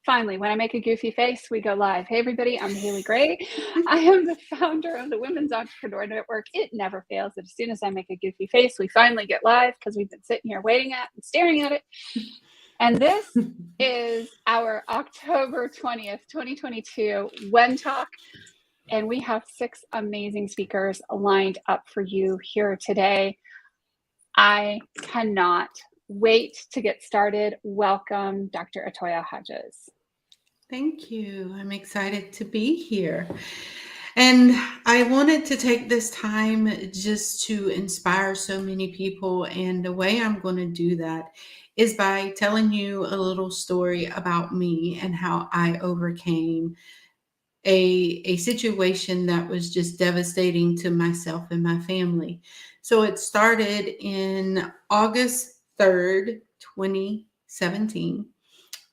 Finally, when I make a goofy face, we go live. Hey, everybody, I'm Haley Gray. I am the founder of the Women's Entrepreneur Network. It never fails. As soon as I make a goofy face, we finally get live because we've been sitting here waiting at and staring at it. And this is our October 20th, 2022 WEN Talk. And we have 6 amazing speakers lined up for you here today. I cannot wait to get started. Welcome, Dr. Atoya Hodges. Thank you. I'm excited to be here. And I wanted to take this time just to inspire so many people. And the way I'm going to do that is by telling you a little story about me and how I overcame a situation that was just devastating to myself and my family. So it started in August 3rd, 2017.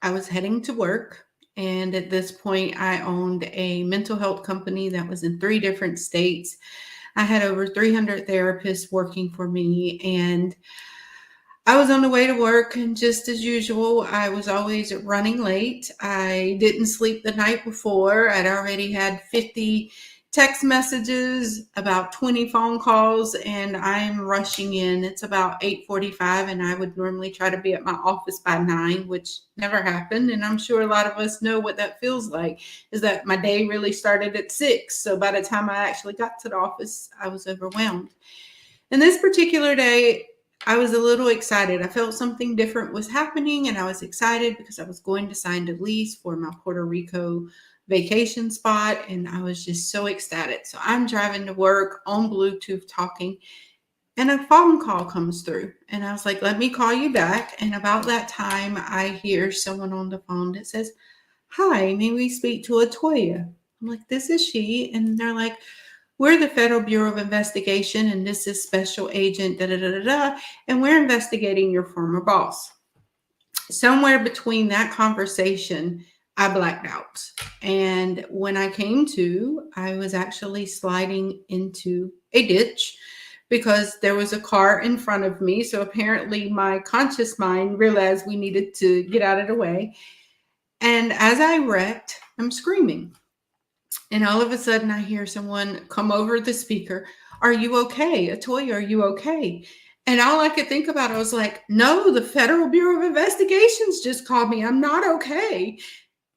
I was heading to work. And at this point, I owned a mental health company that was in 3 different states. I had over 300 therapists working for me. And I was on the way to work, and just as usual, I was always running late. I didn't sleep the night before. I'd already had 50 text messages, about 20 phone calls, and I'm rushing in. It's about 8:45, and I would normally try to be at my office by 9, which never happened. And I'm sure a lot of us know what that feels like, is that my day really started at 6. So by the time I actually got to the office, I was overwhelmed. And this particular day, I was a little excited. I felt something different was happening, and I was excited because I was going to sign the lease for my Puerto Rico vacation spot, and I was just so ecstatic. So I'm driving to work on Bluetooth talking, and a phone call comes through, and I was like, let me call you back. And about that time, I hear someone on the phone that says, hi, may we speak to Atoya? I'm like, this is she. And they're like, we're the Federal Bureau of Investigation, and this is Special Agent da-da-da-da-da, and we're investigating your former boss. Somewhere between that conversation, I blacked out. And when I came to, I was actually sliding into a ditch because there was a car in front of me. So apparently my conscious mind realized we needed to get out of the way. And as I wrecked, I'm screaming. And all of a sudden I hear someone come over the speaker. Are you okay? Atoya, are you okay? And all I could think about, I was like, no, the Federal Bureau of Investigations just called me. I'm not okay.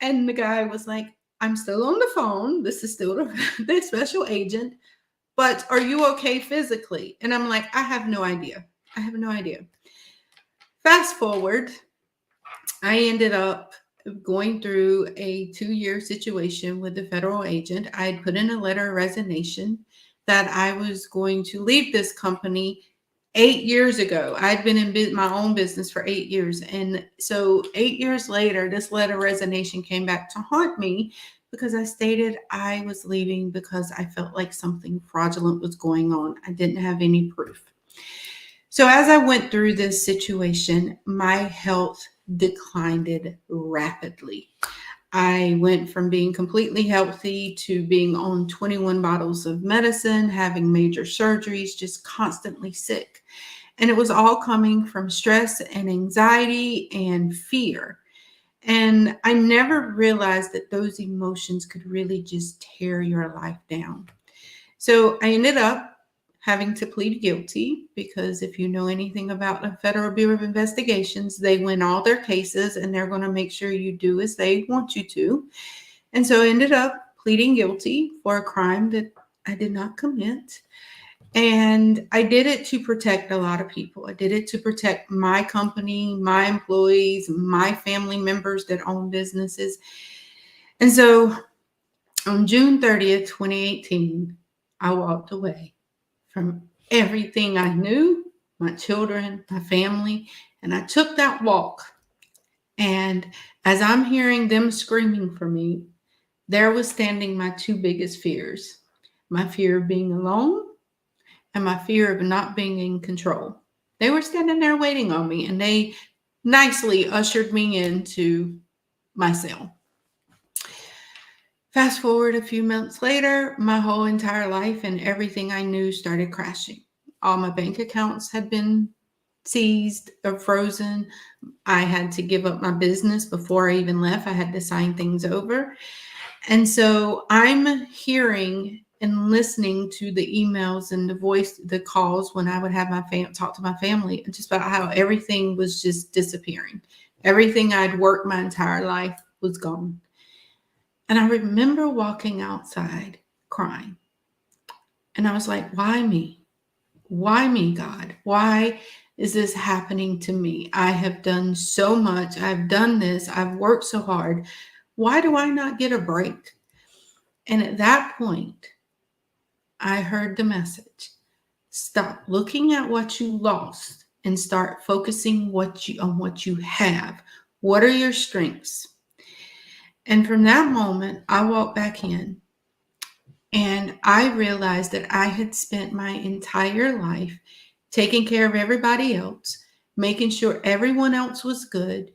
And the guy was like, I'm still on the phone. This is still the special agent. But are you okay physically? And I'm like, I have no idea. I have no idea. Fast forward, I ended up going through a 2-year situation with the federal agent. I had put in a letter of resignation that I was going to leave this company 8 years ago. I'd been in my own business for 8 years. And so 8 years later, this letter of resignation came back to haunt me because I stated I was leaving because I felt like something fraudulent was going on. I didn't have any proof. So as I went through this situation, my health declined rapidly. I went from being completely healthy to being on 21 bottles of medicine, having major surgeries, just constantly sick. And it was all coming from stress and anxiety and fear. And I never realized that those emotions could really just tear your life down. So I ended up having to plead guilty because if you know anything about the Federal Bureau of Investigations, they win all their cases and they're going to make sure you do as they want you to. And so I ended up pleading guilty for a crime that I did not commit. And I did it to protect a lot of people. I did it to protect my company, my employees, my family members that own businesses. And so on June 30th, 2018, I walked away from everything I knew, my children, my family, and I took that walk. And as I'm hearing them screaming for me, there was standing my 2 biggest fears, my fear of being alone and my fear of not being in control. They were standing there waiting on me, and they nicely ushered me into my cell. Fast forward a few months later, my whole entire life and everything I knew started crashing. All my bank accounts had been seized or frozen. I had to give up my business before I even left. I had to sign things over. And so I'm hearing and listening to the emails and the calls when I would have talk to my family, just about how everything was just disappearing. Everything I'd worked my entire life was gone. And I remember walking outside crying. And I was like, why me? Why me, God? Why is this happening to me? I have done so much. I've done this. I've worked so hard. Why do I not get a break? And at that point, I heard the message. Stop looking at what you lost and start focusing on what you have. What are your strengths? And from that moment, I walked back in and I realized that I had spent my entire life taking care of everybody else, making sure everyone else was good.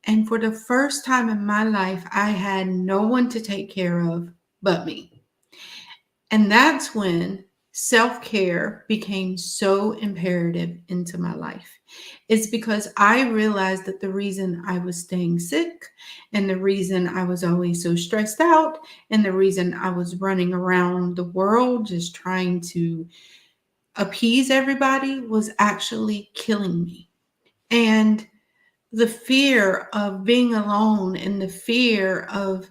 And for the first time in my life, I had no one to take care of but me. And that's when self-care became so imperative into my life. It's because I realized that the reason I was staying sick and the reason I was always so stressed out and the reason I was running around the world just trying to appease everybody was actually killing me. And the fear of being alone and the fear of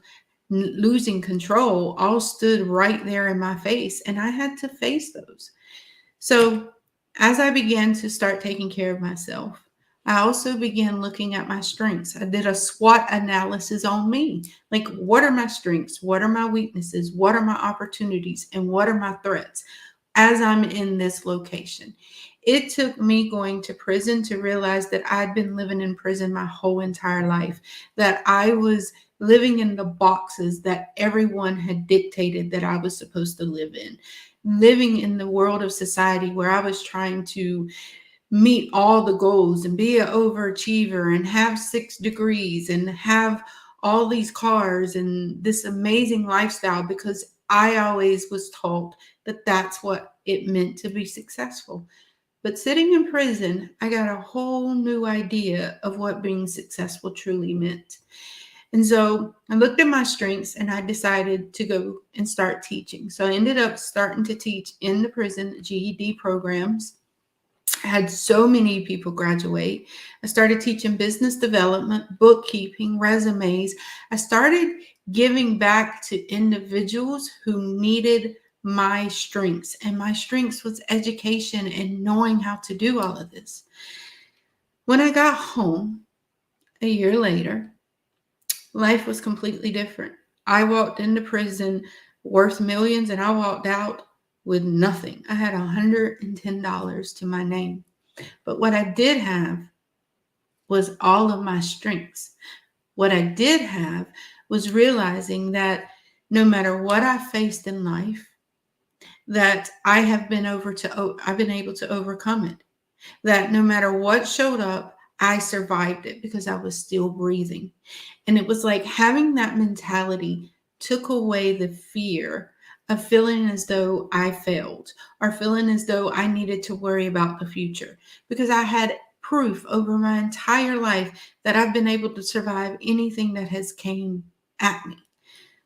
losing control all stood right there in my face, and I had to face those. So, as I began to start taking care of myself, I also began looking at my strengths. I did a SWOT analysis on me. Like, what are my strengths? What are my weaknesses? What are my opportunities? And what are my threats as I'm in this location? It took me going to prison to realize that I'd been living in prison my whole entire life, that I was living in the boxes that everyone had dictated that I was supposed to live in, living in the world of society where I was trying to meet all the goals and be an overachiever and have 6 degrees and have all these cars and this amazing lifestyle because I always was taught that that's what it meant to be successful. But sitting in prison, I got a whole new idea of what being successful truly meant. And so I looked at my strengths and I decided to go and start teaching. So I ended up starting to teach in the prison GED programs. I had so many people graduate. I started teaching business development, bookkeeping, resumes. I started giving back to individuals who needed my strengths. And my strengths was education and knowing how to do all of this. When I got home a year later, life was completely different. I walked into prison worth millions and I walked out with nothing. I had $110 to my name. But what I did have was all of my strengths. What I did have was realizing that no matter what I faced in life, that I've been able to overcome it. That no matter what showed up, I survived it because I was still breathing. And it was like having that mentality took away the fear of feeling as though I failed or feeling as though I needed to worry about the future because I had proof over my entire life that I've been able to survive anything that has came at me.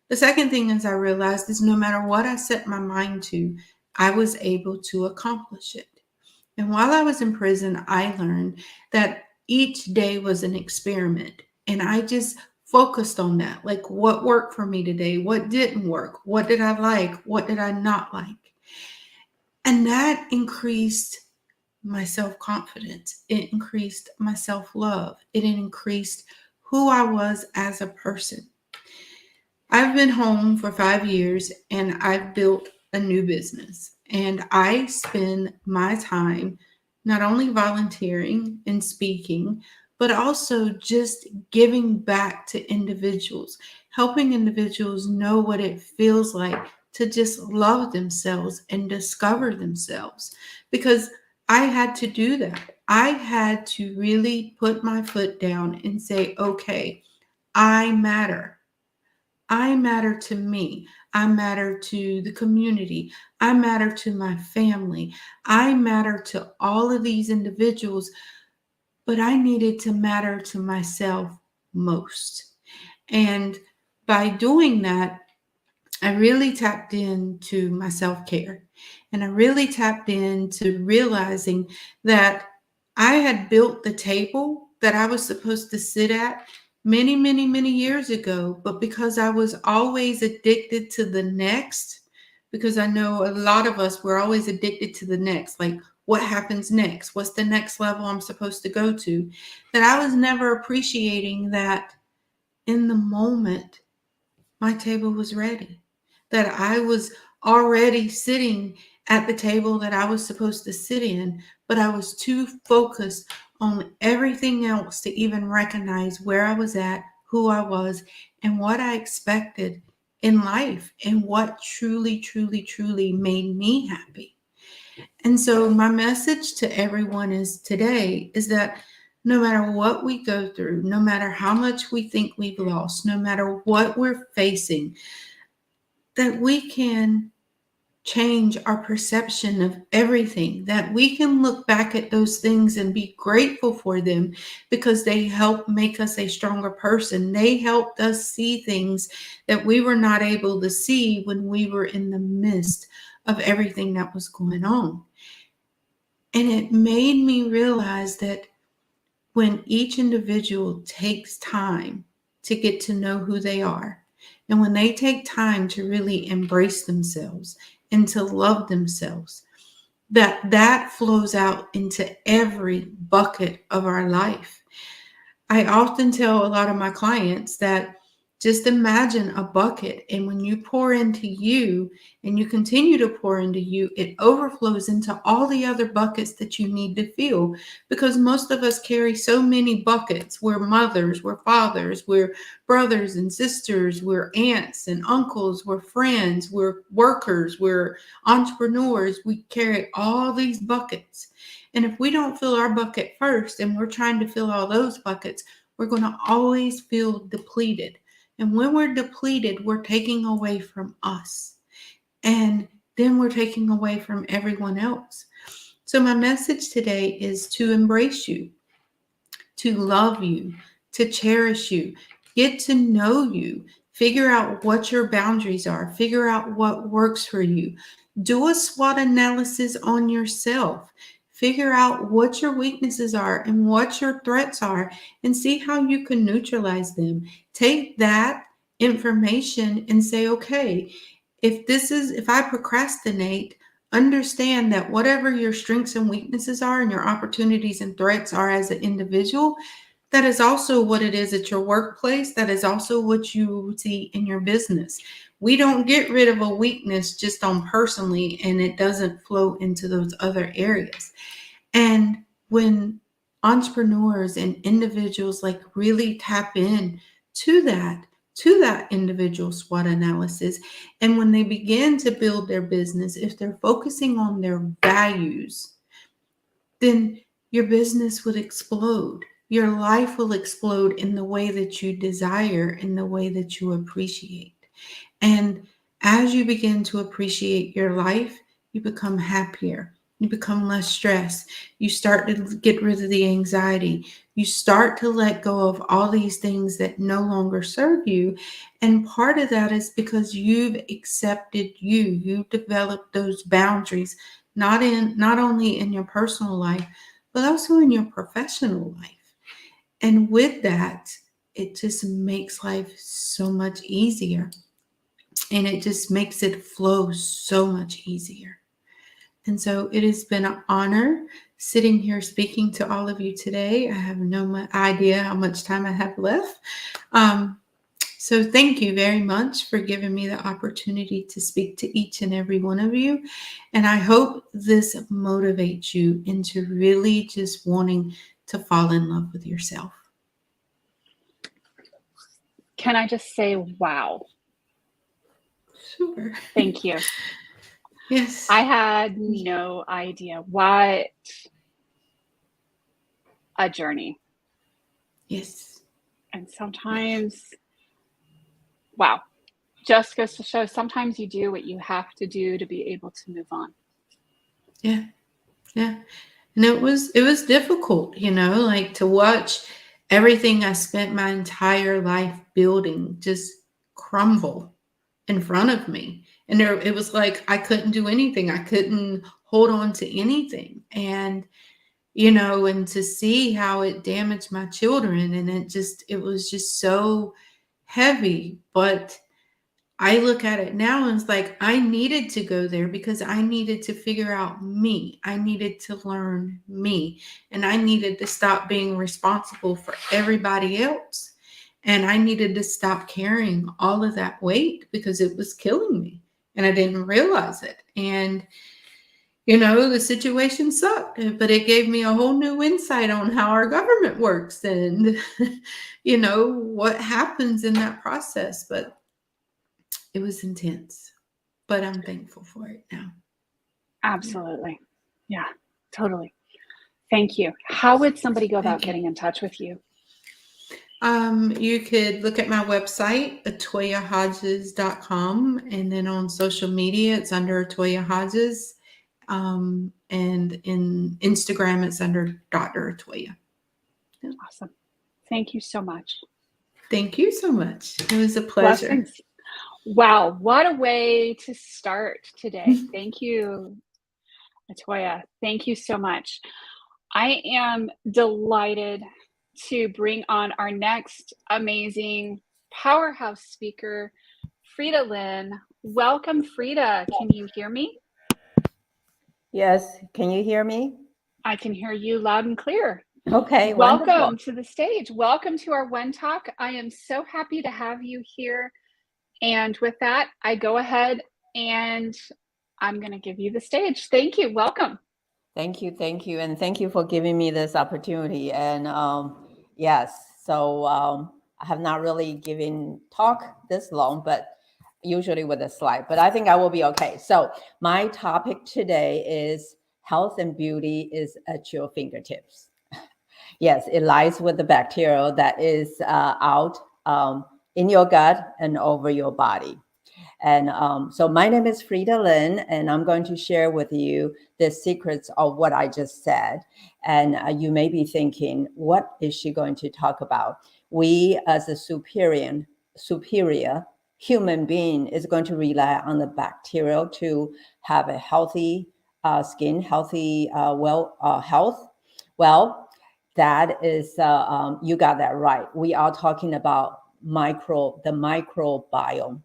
The second thing is I realized is no matter what I set my mind to, I was able to accomplish it. And while I was in prison, I learned that each day was an experiment. And I just focused on that. Like, what worked for me today? What didn't work? What did I like? What did I not like? And that increased my self-confidence. It increased my self-love. It increased who I was as a person. I've been home for 5 years and I've built a new business. And I spend my time not only volunteering and speaking, but also just giving back to individuals, helping individuals know what it feels like to just love themselves and discover themselves. Because I had to do that. I had to really put my foot down and say, okay, I matter. I matter to me. I matter to the community. I matter to my family. I matter to all of these individuals but I needed to matter to myself most. And by doing that, I really tapped into my self-care, and I really tapped into realizing that I had built the table that I was supposed to sit at many, many, many years ago. But because I was always addicted to the next, because I know a lot of us, we're always addicted to the next, like what happens next? What's the next level I'm supposed to go to? That I was never appreciating that in the moment my table was ready, that I was already sitting at the table that I was supposed to sit in, but I was too focused on everything else to even recognize where I was at, who I was, and what I expected in life, and what truly, truly, truly made me happy. And so my message to everyone is today is that no matter what we go through, no matter how much we think we've lost, no matter what we're facing, that we can change our perception of everything, that we can look back at those things and be grateful for them because they help make us a stronger person. They helped us see things that we were not able to see when we were in the midst of everything that was going on. And it made me realize that when each individual takes time to get to know who they are, and when they take time to really embrace themselves and to love themselves, that flows out into every bucket of our life. I often tell a lot of my clients that just imagine a bucket, and when you pour into you and you continue to pour into you, it overflows into all the other buckets that you need to fill, because most of us carry so many buckets. We're mothers, we're fathers, we're brothers and sisters, we're aunts and uncles, we're friends, we're workers, we're entrepreneurs. We carry all these buckets. And if we don't fill our bucket first and we're trying to fill all those buckets, we're going to always feel depleted. And when we're depleted, we're taking away from us. And then we're taking away from everyone else. So my message today is to embrace you, to love you, to cherish you, get to know you, figure out what your boundaries are, figure out what works for you. Do a SWOT analysis on yourself. Figure out what your weaknesses are and what your threats are, and see how you can neutralize them. Take that information and say, okay, if I procrastinate, understand that whatever your strengths and weaknesses are and your opportunities and threats are as an individual, that is also what it is at your workplace. That is also what you see in your business. We don't get rid of a weakness just on personally, and it doesn't flow into those other areas. And when entrepreneurs and individuals like really tap in to that individual SWOT analysis, and when they begin to build their business, if they're focusing on their values, then your business would explode. Your life will explode in the way that you desire, in the way that you appreciate. And as you begin to appreciate your life, you become happier. You become less stressed. You start to get rid of the anxiety. You start to let go of all these things that no longer serve you. And part of that is because you've accepted you. You've developed those boundaries, not only in your personal life, but also in your professional life. And with that, it just makes life so much easier. And it just makes it flow so much easier. And so it has been an honor sitting here speaking to all of you today. I have no idea how much time I have left. So thank you very much for giving me the opportunity to speak to each and every one of you. And I hope this motivates you into really just wanting to fall in love with yourself. Can I just say, wow. Sure. Thank you. Yes. I had no idea what a journey. Yes. And sometimes, wow, just goes to show sometimes you do what you have to do to be able to move on. Yeah. Yeah. And it was difficult, like to watch everything I spent my entire life building just crumble in front of me. And it was like I couldn't do anything. I couldn't hold on to anything. And to see how it damaged my children, and it was just so heavy. But I look at it now and it's like I needed to go there because I needed to figure out me. I needed to learn me. And I needed to stop being responsible for everybody else. And I needed to stop carrying all of that weight because it was killing me. And I didn't realize it. And the situation sucked, but it gave me a whole new insight on how our government works and, what happens in that process. But it was intense, but I'm thankful for it now. Absolutely. Yeah, totally. Thank you. How would somebody go about getting in touch with you? You could look at my website, atoyahodges.com, and then on social media, it's under Atoya Hodges. And in Instagram, it's under Dr. Atoya. Yeah. Awesome. Thank you so much. Thank you so much. It was a pleasure. Blessings. Wow, what a way to start today. Thank you, Atoya. Thank you so much. I am delighted to bring on our next amazing powerhouse speaker, Frieda Lin. Welcome, Frieda. Can you hear me? Yes. Can you hear me? I can hear you loud and clear. Okay. Welcome Wonderful. to the stage. Welcome to our WEN Talk. I am so happy to have you here. And with that, I go ahead and I'm going to give you the stage. Thank you. Welcome. Thank you. Thank you. And thank you for giving me this opportunity. And yes, so I have not really given talk this long, but usually with a slide, but I think I will be okay. So my topic today is health and beauty is at your fingertips. Yes, it lies with the bacteria that is out in your gut and over your body. And so my name is Frieda Lin, and I'm going to share with you the secrets of what I just said. And you may be thinking, what is she going to talk about? We, as a superior human being, is going to rely on the bacteria to have a healthy skin, healthy health. Well, that is, you got that right. We are talking about the microbiome.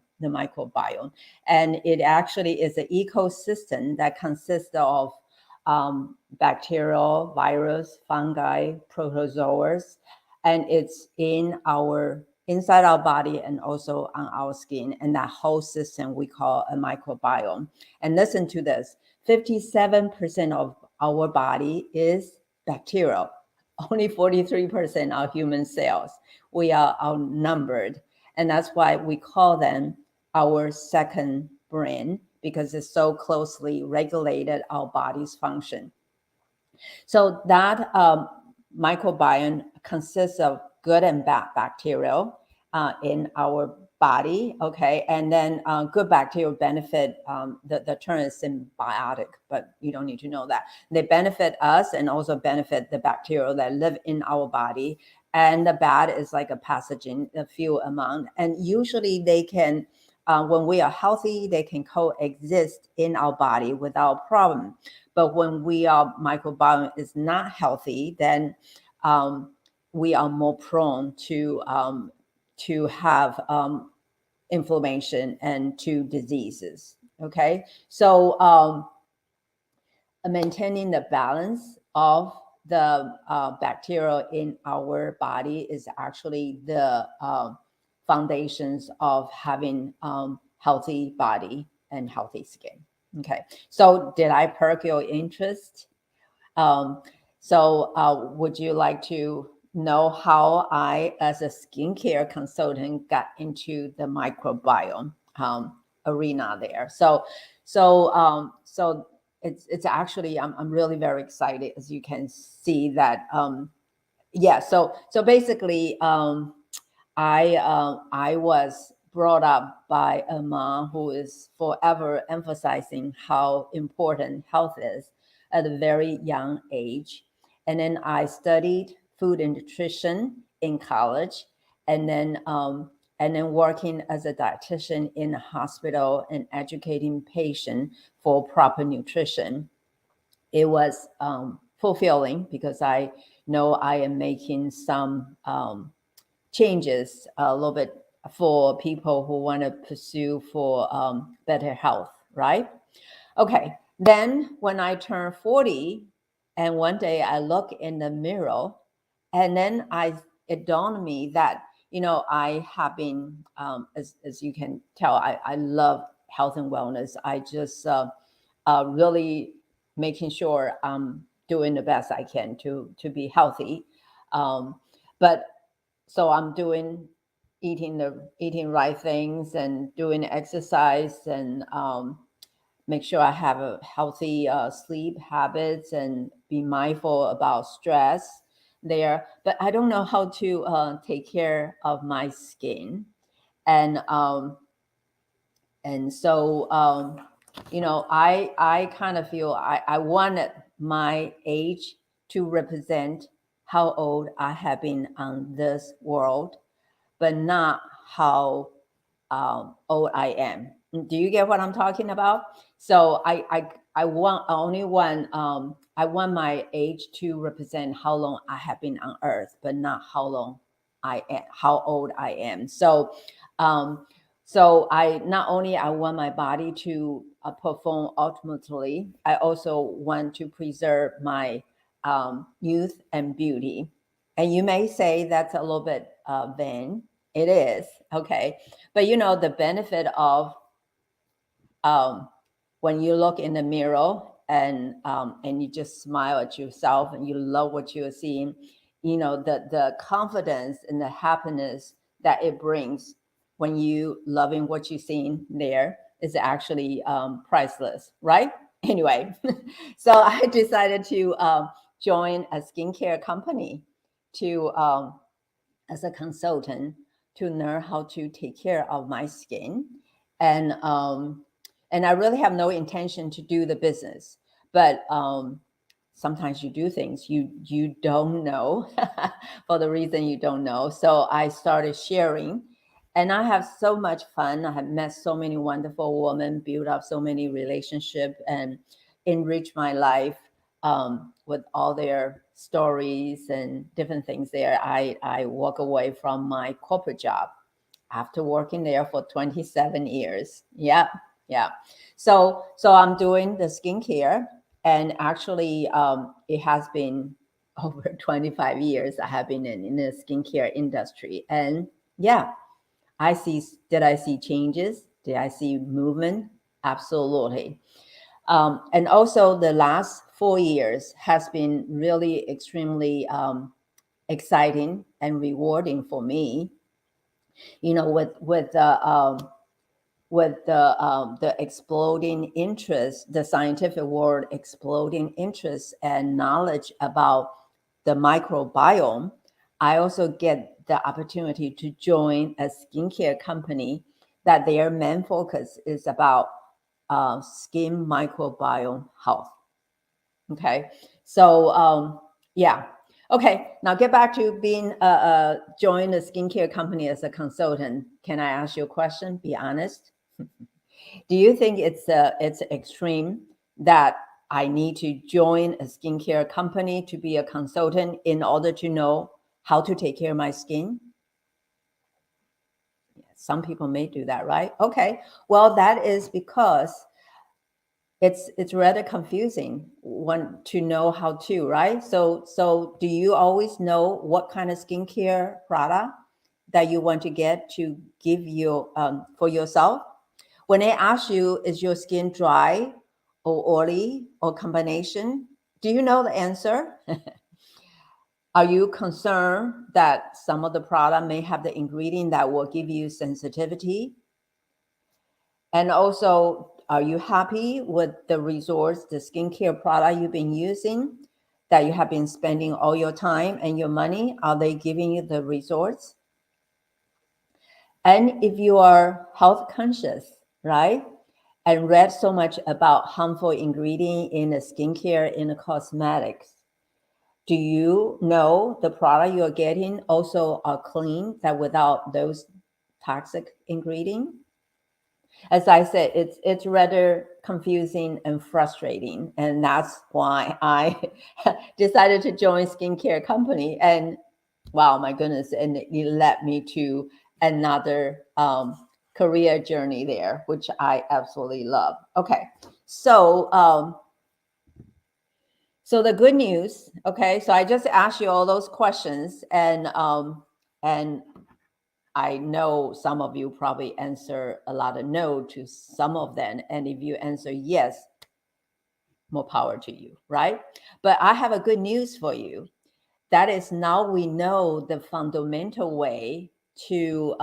And it actually is an ecosystem that consists of bacterial, virus, fungi, protozoas, and it's inside our body and also on our skin. And that whole system we call a microbiome. And listen to this, 57% of our body is bacterial. Only 43% are human cells. We are outnumbered. And that's why we call them our second brain, because it's so closely regulated our body's function. So that microbiome consists of good and bad bacteria in our body, okay? And then good bacteria benefit, the term is symbiotic, but you don't need to know that. They benefit us and also benefit the bacteria that live in our body. And the bad is like a pathogen, a few amount. And usually they can, when we are healthy, they can coexist in our body without problem. But when our microbiome is not healthy, then we are more prone to have inflammation and to diseases. Okay, so maintaining the balance of the bacteria in our body is actually the foundations of having healthy body and healthy skin. Okay, so did I perk your interest? Would you like to know how I, as a skincare consultant, got into the microbiome arena there? So it's actually I'm really very excited, as you can see that. So basically, I was brought up by a mom who is forever emphasizing how important health is, at a very young age. And then I studied food and nutrition in college, and then working as a dietitian in a hospital and educating patients for proper nutrition. It was fulfilling because I know I am making some changes a little bit for people who want to pursue for better health, right? Okay, then when I turned 40, and one day I look in the mirror, and then it dawned on me that, I have been, as you can tell, I love health and wellness. I just really making sure I'm doing the best I can to be healthy. But so I'm eating right things and doing exercise, and make sure I have a healthy sleep habits and be mindful about stress there. But I don't know how to take care of my skin, and so I kind of feel I wanted my age to represent how old I have been on this world, but not how old I am. Do you get what I'm talking about? So I want my age to represent how long I have been on Earth, but not how old I am. So I not only I want my body to perform optimally, I also want to preserve my youth and beauty. And you may say that's a little bit vain. It is, okay. But the benefit of when you look in the mirror and you just smile at yourself and you love what you're seeing, the confidence and the happiness that it brings when you loving what you're seeing there is actually priceless, right? Anyway, so I decided to join a skincare company to as a consultant to learn how to take care of my skin. And I really have no intention to do the business, but sometimes you do things you don't know for the reason you don't know. So I started sharing, and I have so much fun. I have met so many wonderful women, built up so many relationships, and enriched my life with all their stories and different things there. I walk away from my corporate job after working there for 27 years. Yeah. So I'm doing the skincare, and actually it has been over 25 years I have been in the skincare industry. And yeah, did I see changes? Did I see movement? Absolutely. And also the last 4 years has been really extremely exciting and rewarding for me. With the exploding interest, the scientific world exploding interest and knowledge about the microbiome, I also get the opportunity to join a skincare company that their main focus is about skin microbiome health. Okay, so yeah. Okay, now get back to being join a skincare company as a consultant. Can I ask you a question? Be honest. Do you think it's extreme that I need to join a skincare company to be a consultant in order to know how to take care of my skin? Some people may do that, right? Okay, well, that is because it's rather confusing to know how to, right? So do you always know what kind of skincare product that you want to get to give you for yourself? When they ask you, is your skin dry or oily or combination? Do you know the answer? Are you concerned that some of the product may have the ingredient that will give you sensitivity? And also, are you happy with the results, the skincare product you've been using, that you have been spending all your time and your money? Are they giving you the results? And if you are health conscious, right? and read so much about harmful ingredient in the skincare, in the cosmetics. Do you know the product you're getting also are clean, that without those toxic ingredients? As I said, it's rather confusing and frustrating, and that's why I decided to join skincare company. And wow, my goodness, and it led me to another career journey there, which I absolutely love. Okay, so so the good news, okay, so I just asked you all those questions, and I know some of you probably answer a lot of no to some of them. And if you answer yes, more power to you, right? But I have a good news for you. That is, now we know the fundamental way to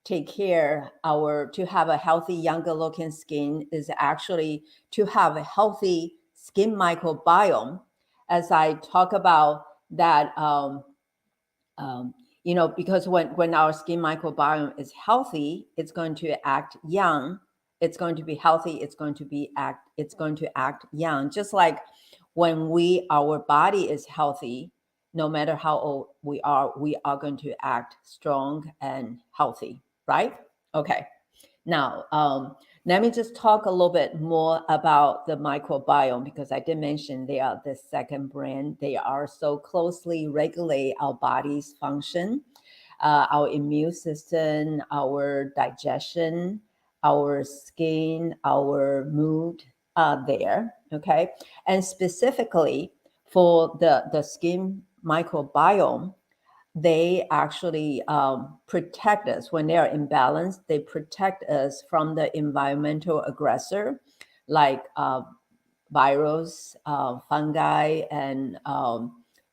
take care to have a healthy, younger looking skin is actually to have a healthy skin microbiome. As I talk about that, you know, because when our skin microbiome is healthy, it's going to act young. It's going to be healthy. It's going to act young. Just like when our body is healthy, no matter how old we are going to act strong and healthy, right? Okay. Now, let me just talk a little bit more about the microbiome, because I did mention they are the second brain. They are so closely regulate our body's function, our immune system, our digestion, our skin, our mood there. Okay. And specifically for the skin microbiome, they actually protect us when they are imbalanced. They protect us from the environmental aggressor, like virus, fungi, and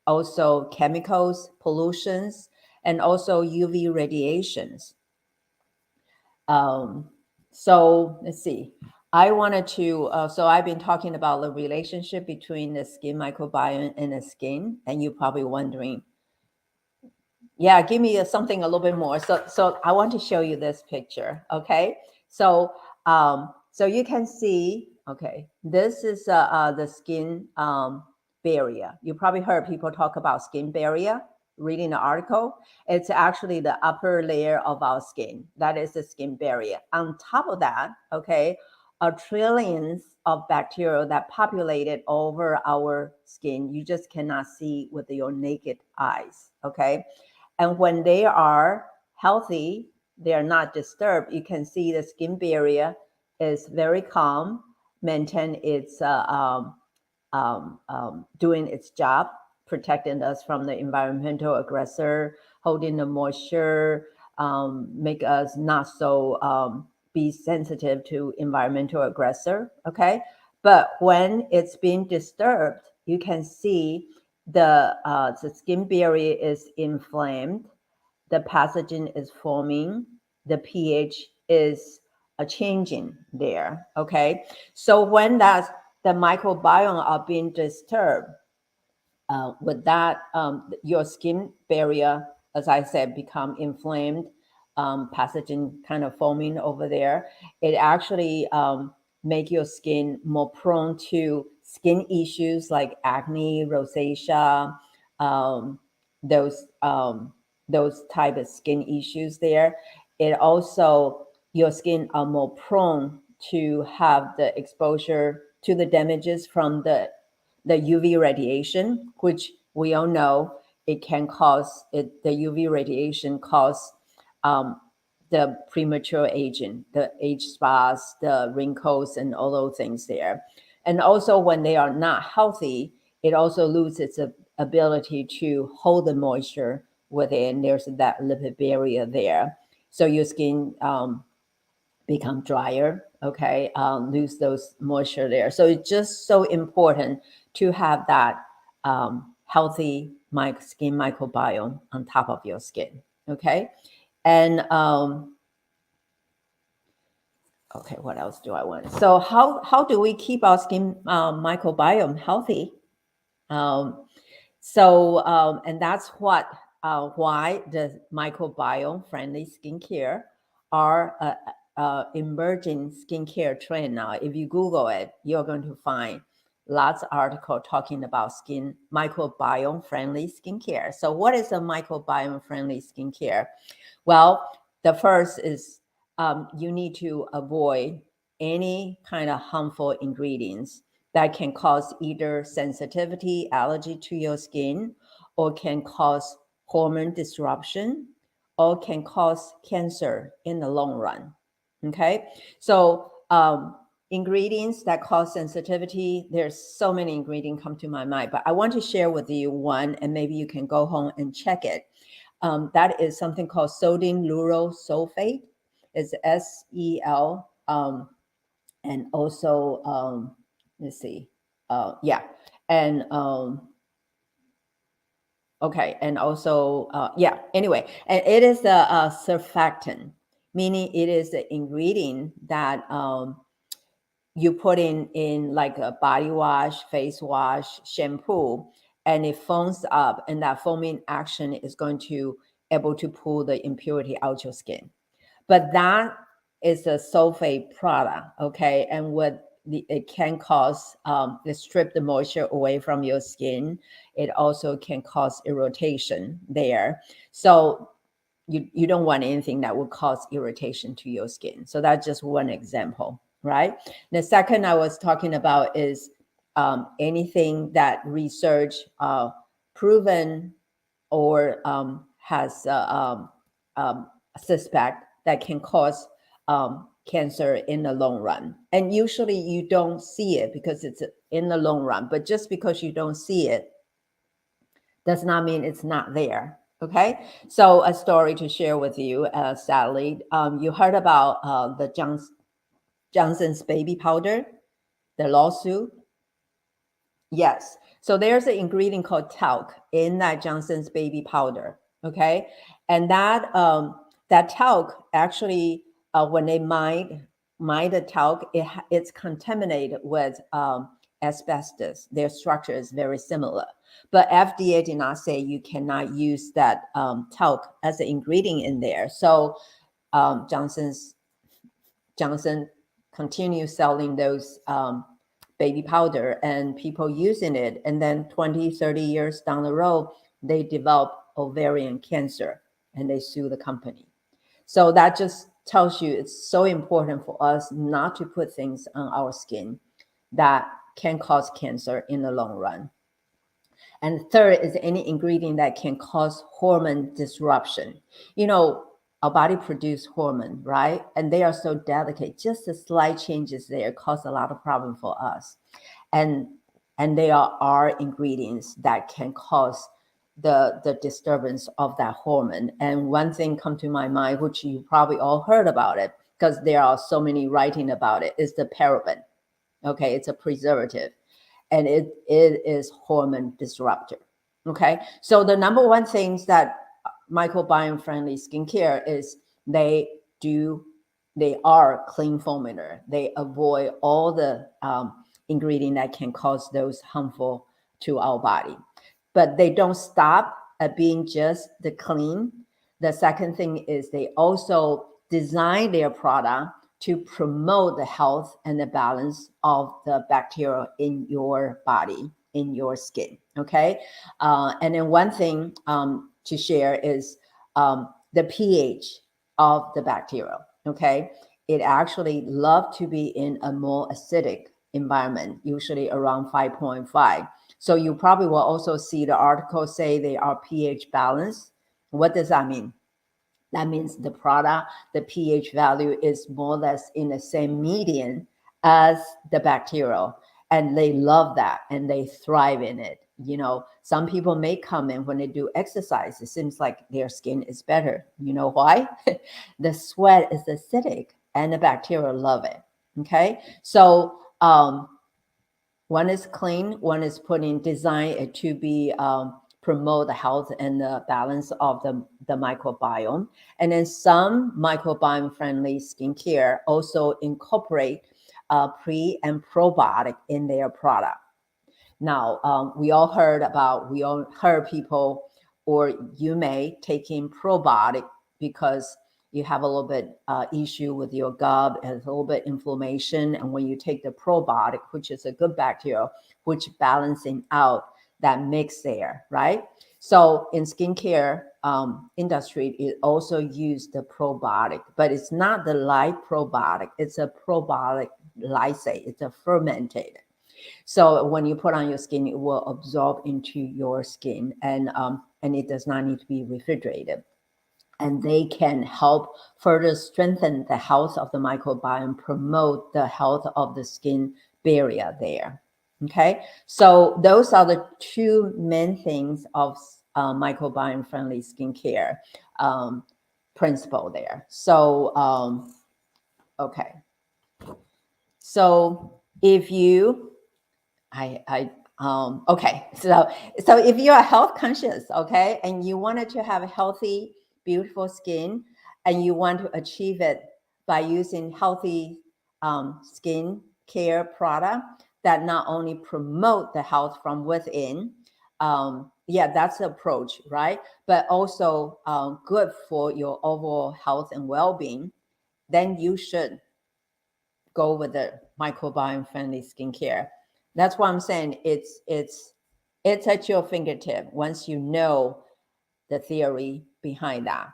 also chemicals, pollutions, and also UV radiations. So let's see. I wanted to, so I've been talking about the relationship between the skin microbiome and the skin, and you're probably wondering, yeah, give me something a little bit more. So I want to show you this picture. Okay. So, so you can see, okay, this is the skin barrier. You probably heard people talk about skin barrier, reading the article. It's actually the upper layer of our skin. That is the skin barrier. On top of that, okay, are trillions of bacteria that populated over our skin. You just cannot see with your naked eyes. Okay. And when they are healthy, they are not disturbed. You can see the skin barrier is very calm, maintain its doing its job, protecting us from the environmental aggressor, holding the moisture, make us not so be sensitive to environmental aggressor. Okay, but when it's being disturbed, you can see the skin barrier is inflamed, the pathogen is forming, the pH is changing there. Okay, so when the microbiome are being disturbed, with that, your skin barrier, as I said, become inflamed, pathogen kind of forming over there. It actually make your skin more prone to skin issues like acne, rosacea, um, those type of skin issues there. It also, your skin are more prone to have the exposure to the damages from the UV radiation, which we all know it can cause it. The UV radiation cause the premature aging, the age spots, the wrinkles, and all those things there. And also, when they are not healthy, it also loses its ability to hold the moisture within. There's that lipid barrier there, so your skin become drier, okay, lose those moisture there. So it's just so important to have that healthy skin microbiome on top of your skin, okay? And okay, what else do I want? So how do we keep our skin microbiome healthy? And that's what why the microbiome friendly skincare are emerging skincare trend now. If you Google it, you're going to find lots of articles talking about microbiome friendly skincare. So what is a microbiome friendly skincare? Well, the first is you need to avoid any kind of harmful ingredients that can cause either sensitivity, allergy to your skin, or can cause hormone disruption, or can cause cancer in the long run. Okay, so ingredients that cause sensitivity, there's so many ingredients come to my mind, but I want to share with you one, and maybe you can go home and check it. That is something called sodium lauryl sulfate. It's SEL, and also let's see, yeah, and okay, and also yeah. Anyway, and it is a surfactant, meaning it is an ingredient that you put in like a body wash, face wash, shampoo, and it foams up, and that foaming action is going to able to pull the impurity out your skin. But that is a sulfate product, okay? And it can cause it strip the moisture away from your skin. It also can cause irritation there. So you don't want anything that will cause irritation to your skin. So that's just one example, right? The second I was talking about is anything that research proven or has suspect that can cause cancer in the long run. And usually you don't see it because it's in the long run, but just because you don't see it does not mean it's not there. Okay, so a story to share with you, Sally. You heard about the Johnson's baby powder, the lawsuit? Yes. So there's an ingredient called talc in that Johnson's baby powder. Okay, and that talc actually, when they mine the talc, it's contaminated with asbestos. Their structure is very similar, but FDA did not say you cannot use that talc as an ingredient in there. So Johnson continues selling those baby powder, and people using it, and then 20, 30 years down the road, they develop ovarian cancer and they sue the company. So that just tells you it's so important for us not to put things on our skin that can cause cancer in the long run. And third is any ingredient that can cause hormone disruption. You know, our body produces hormone, right? And they are so delicate. Just the slight changes there cause a lot of problem for us. And they are ingredients that can cause the disturbance of that hormone. And one thing come to my mind, which you probably all heard about it, because there are so many writing about it, is the paraben. Okay, it's a preservative, and it is hormone disruptor. Okay, so the number one things that microbiome friendly skincare is they are clean formulator. They avoid all the ingredient that can cause those harmful to our body, but they don't stop at being just the clean. The second thing is they also design their product to promote the health and the balance of the bacteria in your body, in your skin. Okay, and then one thing to share is the pH of the bacteria. Okay, it actually love to be in a more acidic environment, usually around 5.5. So you probably will also see the article say they are pH balanced. What does that mean? That means the product, the pH value is more or less in the same median as the bacteria. And they love that and they thrive in it. You know, some people may come in when they do exercise, it seems like their skin is better. You know why? The sweat is acidic and the bacteria love it. Okay. So one is clean, one is putting design to be promote the health and the balance of the microbiome. And then some microbiome friendly skincare also incorporate pre and probiotic in their product. Now, we all heard people, or you may taking probiotic because you have a little bit issue with your gut, has a little bit inflammation. And when you take the probiotic, which is a good bacteria, which balancing out that mix there, right? So in skincare industry, it also use the probiotic, but it's not the live probiotic. It's a probiotic lysate. It's a fermented. So when you put on your skin, it will absorb into your skin, and it does not need to be refrigerated. And they can help further strengthen the health of the microbiome, promote the health of the skin barrier there. Okay, so those are the two main things of microbiome-friendly skincare principle there. So, okay. So if you, okay. So if you are health conscious, okay, and you wanted to have a healthy, beautiful skin, and you want to achieve it by using healthy skin care product that not only promote the health from within, yeah, that's the approach, right? But also good for your overall health and well-being, then you should go with the microbiome friendly skincare. That's why I'm saying it's at your fingertip once you know the theory behind that.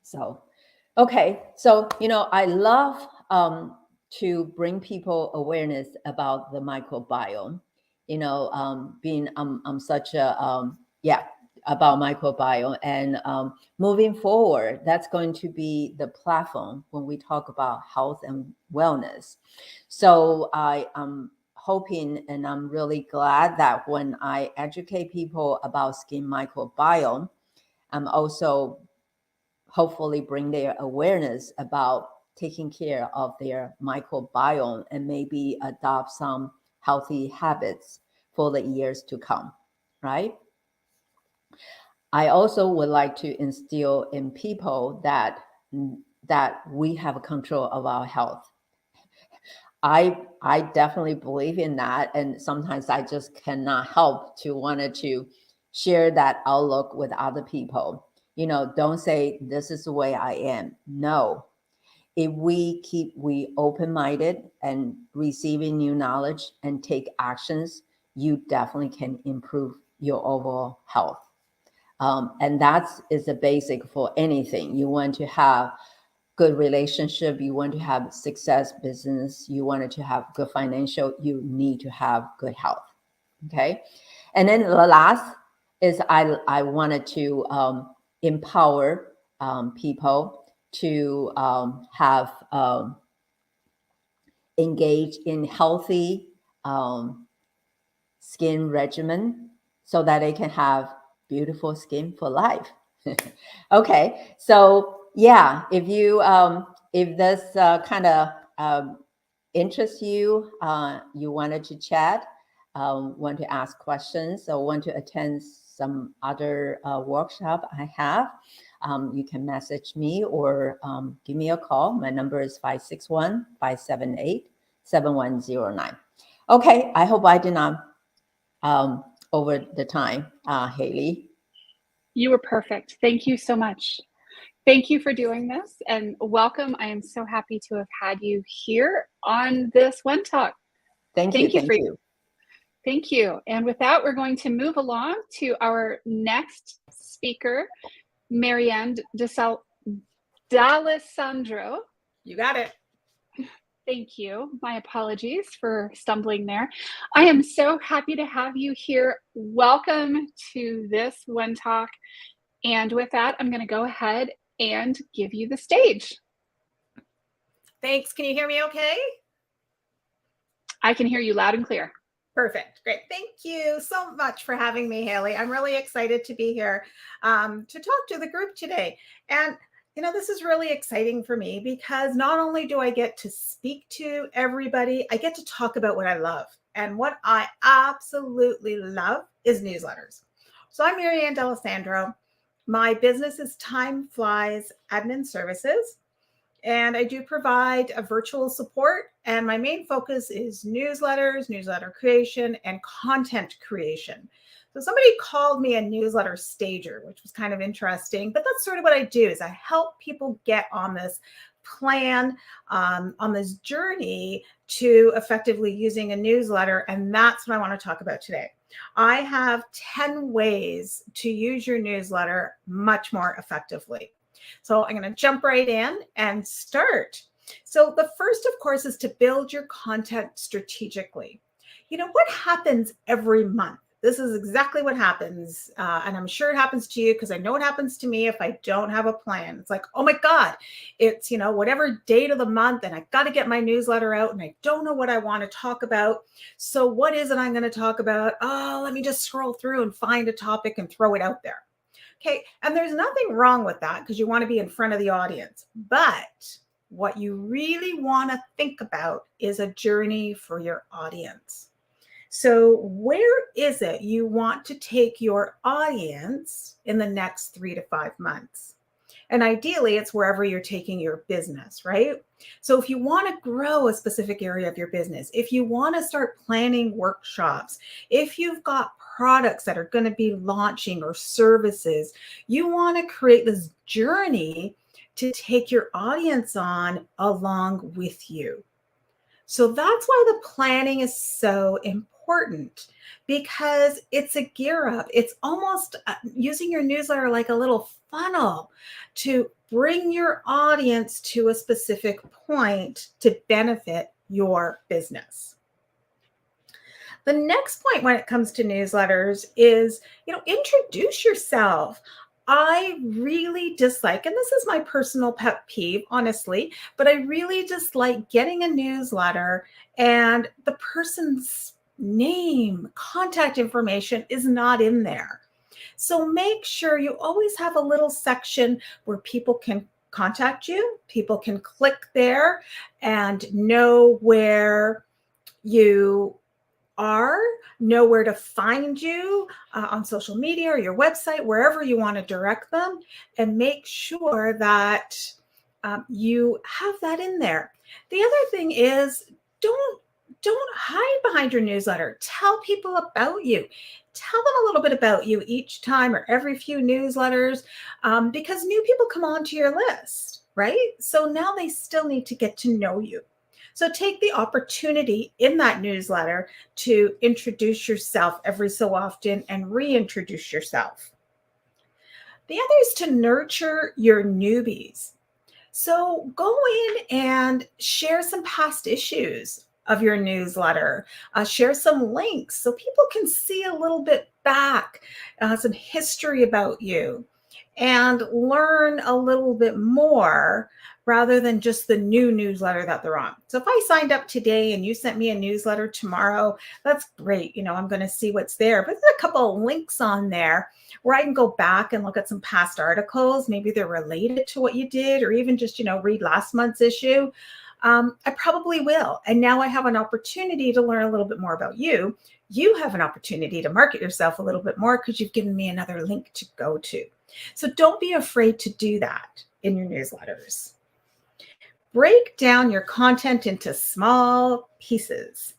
So, okay. So, I love to bring people awareness about the microbiome. Being I'm such a about microbiome, and moving forward, that's going to be the platform when we talk about health and wellness. So I am hoping, and I'm really glad that when I educate people about skin microbiome, I'm also hopefully bring their awareness about taking care of their microbiome and maybe adopt some healthy habits for the years to come, right? I also would like to instill in people that we have control of our health. I definitely believe in that, and sometimes I just cannot help to wanted to share that outlook with other people. Don't say this is the way I am. No, if we open-minded and receiving new knowledge and take actions, you definitely can improve your overall health. And that is the basic for anything. You want to have good relationship, you want to have success business, you wanted to have good financial, you need to have good health. Okay. And then the last is I wanted to empower people to have engage in healthy skin regimen so that they can have beautiful skin for life. Okay, so yeah, if you if this kind of interests you, you wanted to chat, want to ask questions, or want to attend some other workshop I have, you can message me or give me a call. My number is 561-578-7109. Okay, I hope I did not over the time, Haley. You were perfect. Thank you so much. Thank you for doing this, and welcome. I am so happy to have had you here on this WEN Talk. Thank you. Thank you. And with that, we're going to move along to our next speaker, Marianne D'Alessandro. You got it. Thank you. My apologies for stumbling there. I am so happy to have you here. Welcome to this WEN Talk. And with that, I'm going to go ahead and give you the stage. Thanks. Can you hear me okay? I can hear you loud and clear. Perfect. Great. Thank you so much for having me, Haley. I'm really excited to be here to talk to the group today. And this is really exciting for me because not only do I get to speak to everybody, I get to talk about what I love. And what I absolutely love is newsletters. So I'm Marianne D'Alessandro. My business is Time Flies Admin Services, and I do provide a virtual support. And my main focus is newsletters, newsletter creation, and content creation. So somebody called me a newsletter stager, which was kind of interesting, but that's sort of what I do is I help people get on this plan, on this journey to effectively using a newsletter. And that's what I want to talk about today. I have 10 ways to use your newsletter much more effectively. So I'm going to jump right in and start. So the first, of course, is to build your content strategically. You know, what happens every month? This is exactly what happens. And I'm sure it happens to you because I know it happens to me if I don't have a plan. It's like, oh my God, it's, you know, whatever date of the month and I got to get my newsletter out and I don't know what I want to talk about. So what is it I'm going to talk about? Oh, let me just scroll through and find a topic and throw it out there. Okay. And there's nothing wrong with that because you want to be in front of the audience. But what you really want to think about is a journey for your audience. So where is it you want to take your audience in the next 3 to 5 months? And ideally, it's wherever you're taking your business, right? So if you want to grow a specific area of your business, if you want to start planning workshops, if you've got products that are going to be launching or services, you want to create this journey to take your audience on along with you. So that's why the planning is so important because it's a gear up. It's almost using your newsletter like a little funnel to bring your audience to a specific point to benefit your business. The next point when it comes to newsletters is, you know, introduce yourself. I really dislike, and this is my personal pet peeve, honestly, but I really dislike getting a newsletter and the person's name, contact information is not in there. So make sure you always have a little section where people can contact you. People can click there and know where you are, know where to find you on social media or your website, wherever you want to direct them, and make sure that you have that in there. The other thing is don't hide behind your newsletter. Tell people about you. Tell them a little bit about you each time or every few newsletters because new people come onto your list, right? So now they still need to get to know you. So take the opportunity in that newsletter to introduce yourself every so often and reintroduce yourself. The other is to nurture your newbies. So go in and share some past issues of your newsletter. Share some links so people can see a little bit back, some history about you, and learn a little bit more rather than just the new newsletter that they're on. So if I signed up today and you sent me a newsletter tomorrow, that's great. You know, I'm going to see what's there, but there's a couple of links on there where I can go back and look at some past articles. Maybe they're related to what you did, or even just, you know, read last month's issue. I probably will. And now I have an opportunity to learn a little bit more about you. You have an opportunity to market yourself a little bit more because you've given me another link to go to. So don't be afraid to do that in your newsletters. Break down your content into small pieces.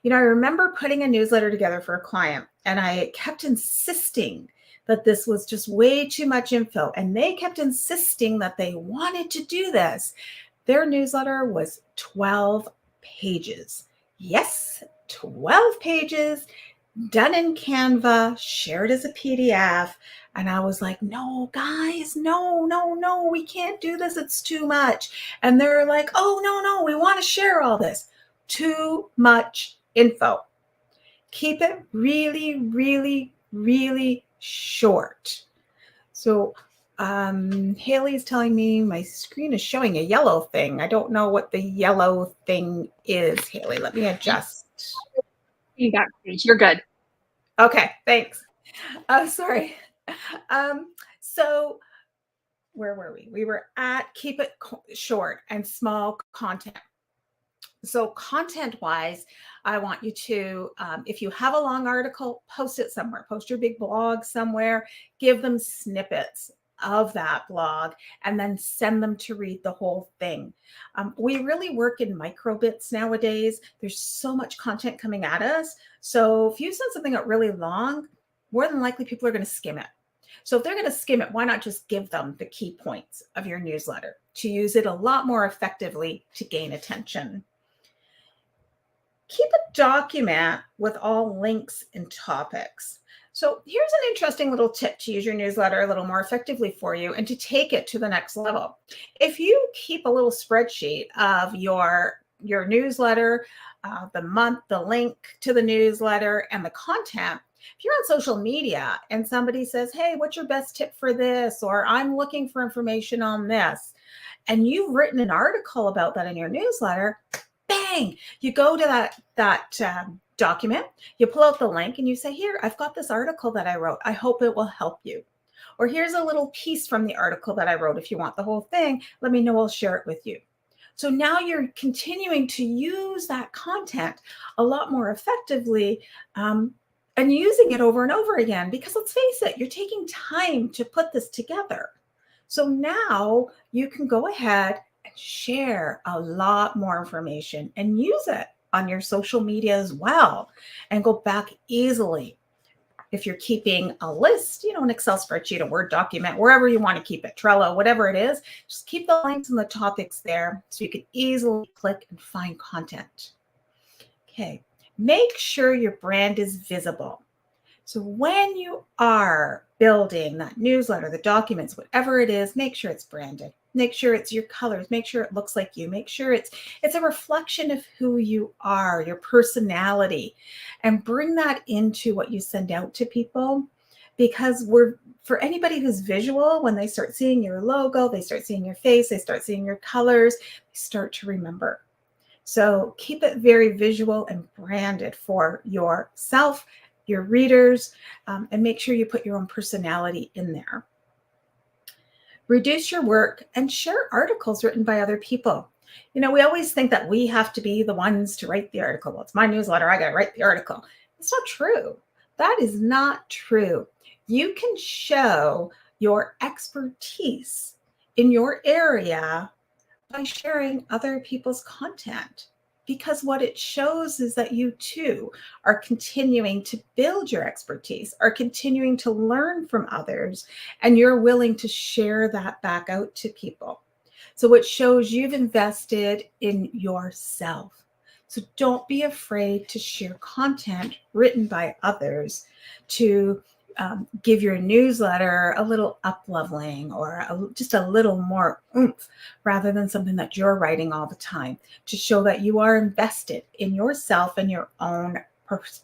You know, I remember putting a newsletter together for a client, and I kept insisting that this was just way too much info. And they kept insisting that they wanted to do this. Their newsletter was 12 pages. Yes, 12 pages, done in Canva, shared as a PDF. And I was like, no, guys, no, we can't do this. It's too much. And they're like, oh, no, we want to share all this. Too much info. Keep it really, really, really short. So Haley is telling me my screen is showing a yellow thing. I don't know what the yellow thing is, Haley. Let me adjust. You got it. You're good. Okay, thanks. Sorry. So where were we? We were at keep it short and small content. So content-wise, I want you to, if you have a long article, post it somewhere. Post your big blog somewhere. Give them snippets of that blog and then send them to read the whole thing. We really work in micro bits nowadays. There's so much content coming at us. So if you send something out really long, more than likely people are going to skim it. So if they're going to skim it, why not just give them the key points of your newsletter to use it a lot more effectively to gain attention? Keep a document with all links and topics. So here's an interesting little tip to use your newsletter a little more effectively for you and to take it to the next level. If you keep a little spreadsheet of your newsletter, the month, the link to the newsletter, and the content, if you're on social media and somebody says, hey, what's your best tip for this? Or I'm looking for information on this, and you've written an article about that in your newsletter, bang, you go to that document, you pull out the link and you say, here, I've got this article that I wrote. I hope it will help you. Or here's a little piece from the article that I wrote. If you want the whole thing, let me know, I'll share it with you. So now you're continuing to use that content a lot more effectively and using it over and over again, because let's face it, you're taking time to put this together. So now you can go ahead and share a lot more information and use it on your social media as well, and go back easily. If you're keeping a list, an Excel spreadsheet, a Word document, wherever you want to keep it, Trello, whatever it is, just keep the links and the topics there so you can easily click and find content. Okay, make sure your brand is visible. So when you are building that newsletter, the documents, whatever it is, make sure it's branded. Make sure it's your colors. Make sure it looks like you. Make sure it's a reflection of who you are, your personality, and bring that into what you send out to people. Because for anybody who's visual, when they start seeing your logo, they start seeing your face, they start seeing your colors, they start to remember. So keep it very visual and branded for yourself, your readers, and make sure you put your own personality in there. Reduce your work and share articles written by other people. We always think that we have to be the ones to write the article. Well, it's my newsletter, I got to write the article. It's not true. That is not true. You can show your expertise in your area by sharing other people's content, because what it shows is that you too are continuing to build your expertise, are continuing to learn from others, and you're willing to share that back out to people. So it shows you've invested in yourself. So don't be afraid to share content written by others to give your newsletter a little up-leveling or just a little more oomph, rather than something that you're writing all the time, to show that you are invested in yourself and your own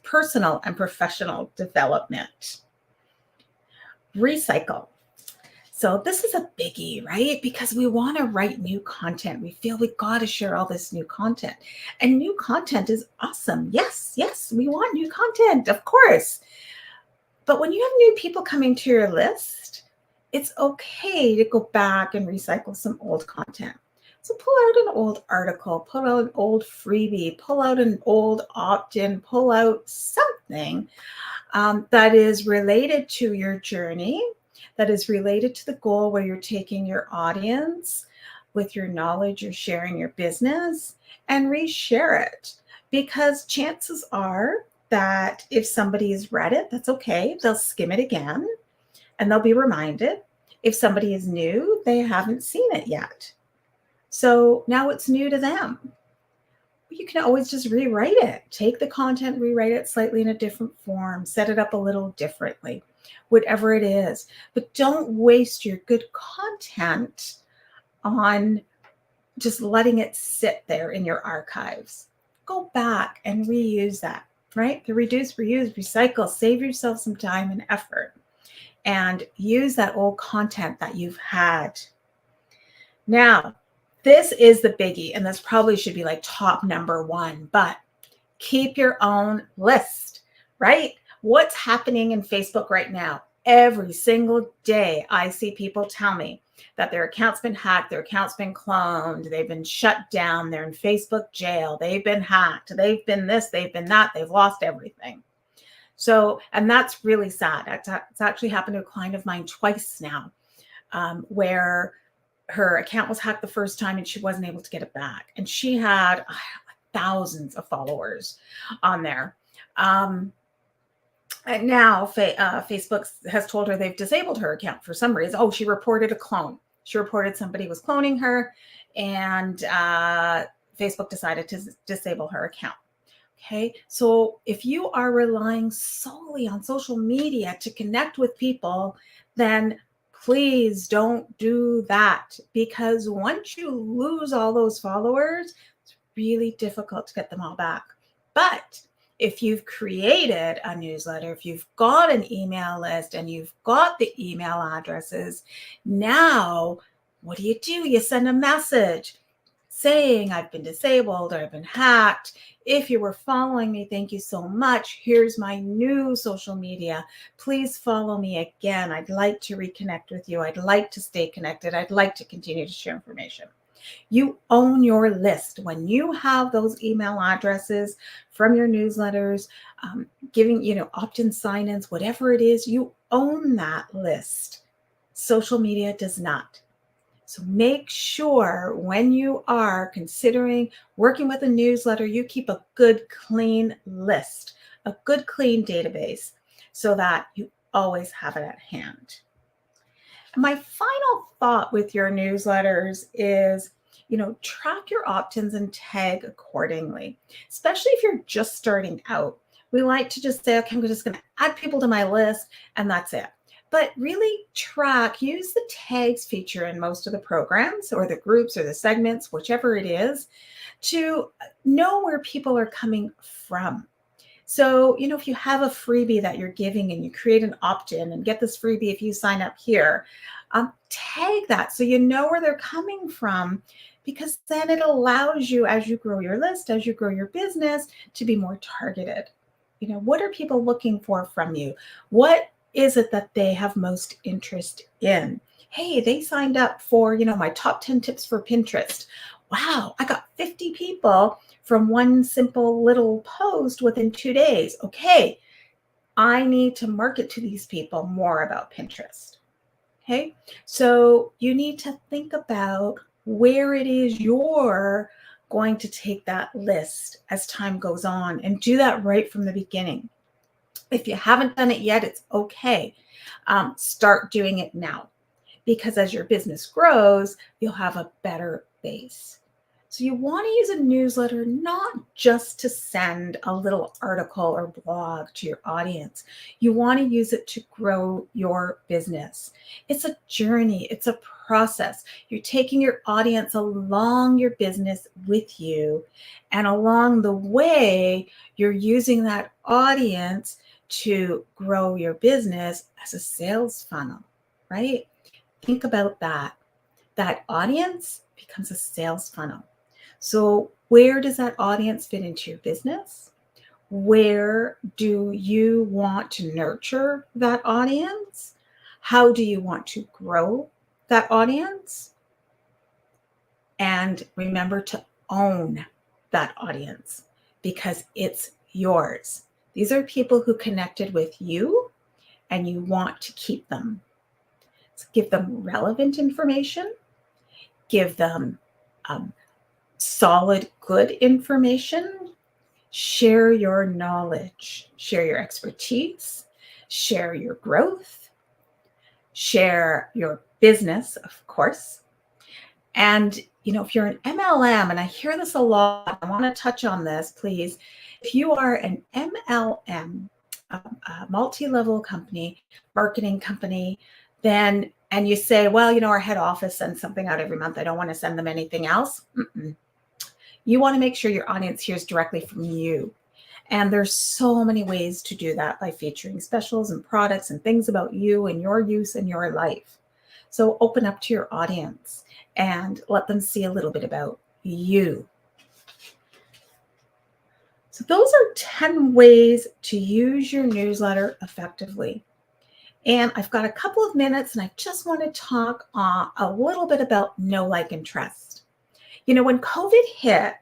personal and professional development. Recycle. So this is a biggie, right? Because we want to write new content. We feel we got to share all this new content. And new content is awesome. Yes, we want new content, of course. But when you have new people coming to your list, it's okay to go back and recycle some old content. So pull out an old article, pull out an old freebie, pull out an old opt-in, pull out something that is related to your journey, that is related to the goal where you're taking your audience with your knowledge, you're sharing your business, and reshare it. Because chances are that if somebody has read it, that's okay. They'll skim it again and they'll be reminded. If somebody is new, they haven't seen it yet. So now it's new to them. You can always just rewrite it. Take the content, rewrite it slightly in a different form, set it up a little differently, whatever it is. But don't waste your good content on just letting it sit there in your archives. Go back and reuse that. Right? The reduce, reuse, recycle, save yourself some time and effort, and use that old content that you've had. Now, this is the biggie, and this probably should be like top number one, but keep your own list, right? What's happening in Facebook right now? Every single day, I see people tell me that their account's been hacked, their account's been cloned, they've been shut down, they're in Facebook jail, they've been hacked, they've been this, they've been that, they've lost everything. So, and that's really sad. It's actually happened to a client of mine twice now, where her account was hacked the first time and she wasn't able to get it back. And she had thousands of followers on there. And now Facebook has told her they've disabled her account for some reason. Oh, she reported a clone. She reported somebody was cloning her, and Facebook decided to disable her account. Okay, so if you are relying solely on social media to connect with people, then please don't do that, because once you lose all those followers, it's really difficult to get them all back. But if you've created a newsletter, if you've got an email list and you've got the email addresses, now what do? You send a message saying, I've been disabled or I've been hacked. If you were following me, thank you so much. Here's my new social media. Please follow me again. I'd like to reconnect with you. I'd like to stay connected. I'd like to continue to share information. You own your list. When you have those email addresses from your newsletters, giving, opt-in sign-ins, whatever it is, you own that list. Social media does not. So make sure when you are considering working with a newsletter, you keep a good, clean list, a good, clean database, so that you always have it at hand. My final thought with your newsletters is, track your opt-ins and tag accordingly, especially if you're just starting out. We like to just say, okay, I'm just going to add people to my list and that's it. But really use the tags feature in most of the programs or the groups or the segments, whichever it is, to know where people are coming from. So, if you have a freebie that you're giving and you create an opt-in and get this freebie if you sign up here, tag that so you know where they're coming from, because then it allows you, as you grow your list, as you grow your business, to be more targeted. What are people looking for from you? What is it that they have most interest in? Hey, they signed up for, my top 10 tips for Pinterest. Wow, I got 50 people from one simple little post within 2 days. Okay, I need to market to these people more about Pinterest. Okay, so you need to think about where it is you're going to take that list as time goes on, and do that right from the beginning. If you haven't done it yet, it's okay. Start doing it now, because as your business grows, you'll have a better base. So you want to use a newsletter not just to send a little article or blog to your audience. You want to use it to grow your business. It's a journey. It's a process. You're taking your audience along your business with you. And along the way, you're using that audience to grow your business as a sales funnel, right? Think about that. That audience becomes a sales funnel. So where does that audience fit into your business? Where do you want to nurture that audience? How do you want to grow that audience? And remember to own that audience, because it's yours. These are people who connected with you, and you want to keep them. So give them relevant information, give them solid, good information, share your knowledge, share your expertise, share your growth, share your business, of course. And, if you're an MLM, and I hear this a lot, I want to touch on this, please. If you are an MLM, a multi-level company, marketing company, then, and you say, well, our head office sends something out every month, I don't want to send them anything else. You want to make sure your audience hears directly from you. And there's so many ways to do that, by featuring specials and products and things about you and your use in your life. So open up to your audience and let them see a little bit about you. So those are 10 ways to use your newsletter effectively. And I've got a couple of minutes, and I just want to talk a little bit about know, like, and trust. When COVID hit,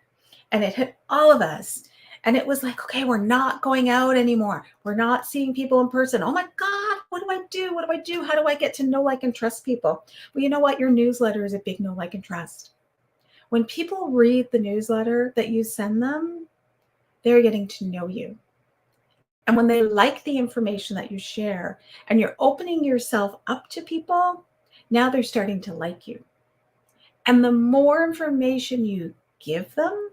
and it hit all of us, and it was like, okay, we're not going out anymore. We're not seeing people in person. Oh my God, what do I do? What do I do? How do I get to know, like, and trust people? Well, you know what? Your newsletter is a big know, like, and trust. When people read the newsletter that you send them, they're getting to know you. And when they like the information that you share and you're opening yourself up to people, now they're starting to like you. And the more information you give them,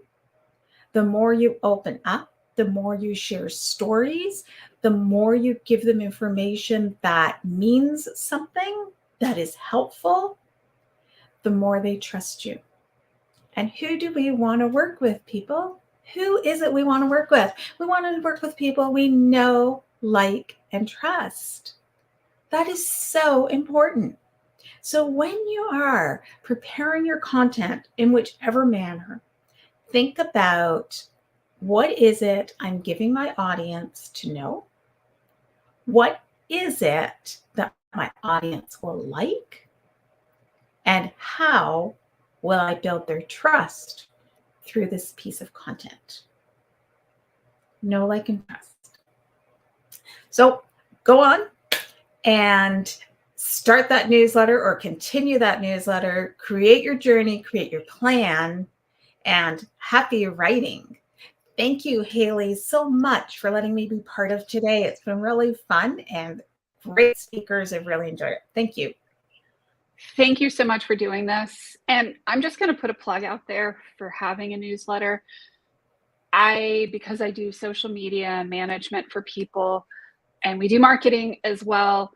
the more you open up, the more you share stories, the more you give them information that means something, that is helpful, the more they trust you. And who do we want to work with, people? Who is it we want to work with? We want to work with people we know, like, and trust. That is so important. So when you are preparing your content in whichever manner, think about, what is it I'm giving my audience to know? What is it that my audience will like? And how will I build their trust through this piece of content? Know, like, and trust. So go on and start that newsletter or continue that newsletter, create your journey, create your plan, and happy writing. Thank you, Haley, so much for letting me be part of today. It's been really fun and great speakers. I've really enjoyed it. Thank you. Thank you so much for doing this. And I'm just going to put a plug out there for having a newsletter. Because I do social media management for people and we do marketing as well,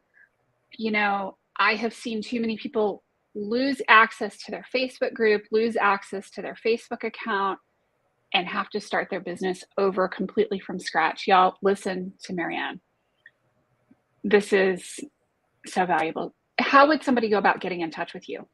I have seen too many people lose access to their Facebook group, lose access to their Facebook account, and have to start their business over completely from scratch. Y'all, listen to Marianne. This is so valuable. How would somebody go about getting in touch with you?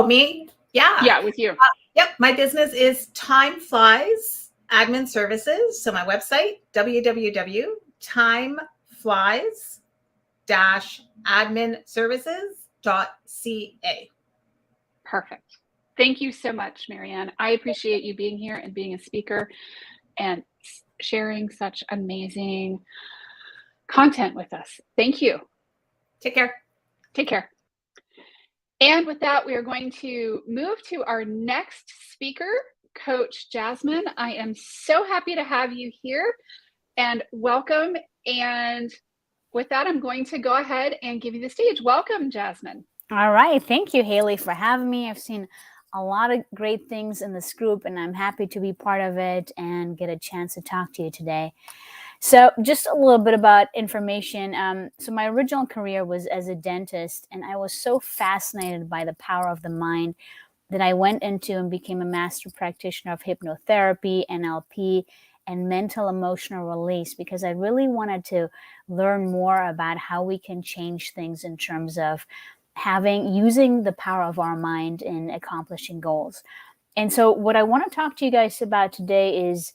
Me? Yeah. Yeah, with you. Yep. My business is Time Flies Admin Services. So my website, www.timeflies-adminservices.ca. Perfect. Thank you so much, Marianne. I appreciate you being here and being a speaker and sharing such amazing content with us. Thank you. Take care. Take care. And with that, we are going to move to our next speaker, Coach Jasmine. I am so happy to have you here and welcome. And with that, I'm going to go ahead and give you the stage. Welcome, Jasmine. All right. Thank you, Haley, for having me. I've seen a lot of great things in this group, and I'm happy to be part of it and get a chance to talk to you today. So just a little bit about information. So my original career was as a dentist, and I was so fascinated by the power of the mind that I went into and became a master practitioner of hypnotherapy, NLP, and mental emotional release, because I really wanted to learn more about how we can change things in terms of using the power of our mind in accomplishing goals. And so what I want to talk to you guys about today is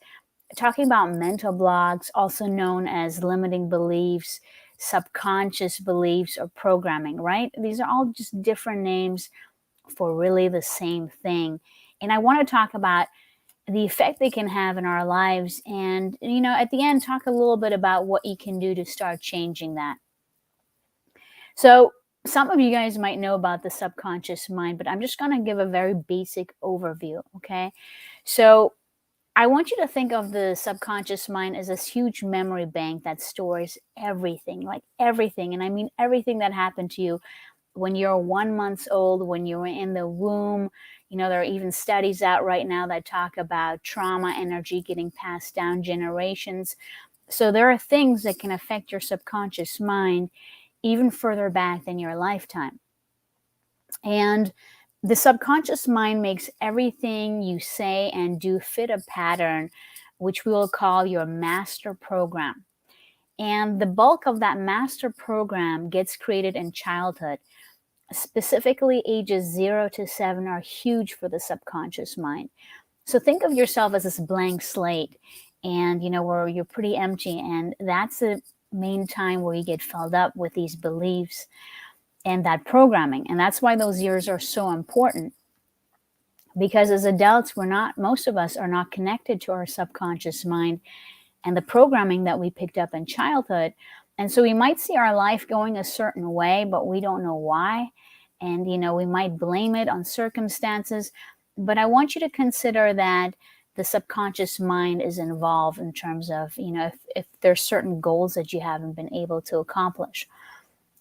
talking about mental blocks, also known as limiting beliefs, subconscious beliefs, or programming, right? These are all just different names for really the same thing. And I want to talk about the effect they can have in our lives. And, at the end, talk a little bit about what you can do to start changing that. So some of you guys might know about the subconscious mind, but I'm just going to give a very basic overview, okay? So I want you to think of the subconscious mind as this huge memory bank that stores everything, like everything. And I mean everything that happened to you when you're 1 month old, when you were in the womb. There are even studies out right now that talk about trauma energy getting passed down generations. So there are things that can affect your subconscious mind even further back than your lifetime. And the subconscious mind makes everything you say and do fit a pattern, which we will call your master program. And the bulk of that master program gets created in childhood. Specifically, ages 0 to 7 are huge for the subconscious mind. So think of yourself as this blank slate, and where you're pretty empty, and that's the main time where you get filled up with these beliefs and that programming. And that's why those years are so important, because as adults, most of us are not connected to our subconscious mind and the programming that we picked up in childhood. And so we might see our life going a certain way, but we don't know why. And, we might blame it on circumstances. But I want you to consider that the subconscious mind is involved in terms of, if there's certain goals that you haven't been able to accomplish.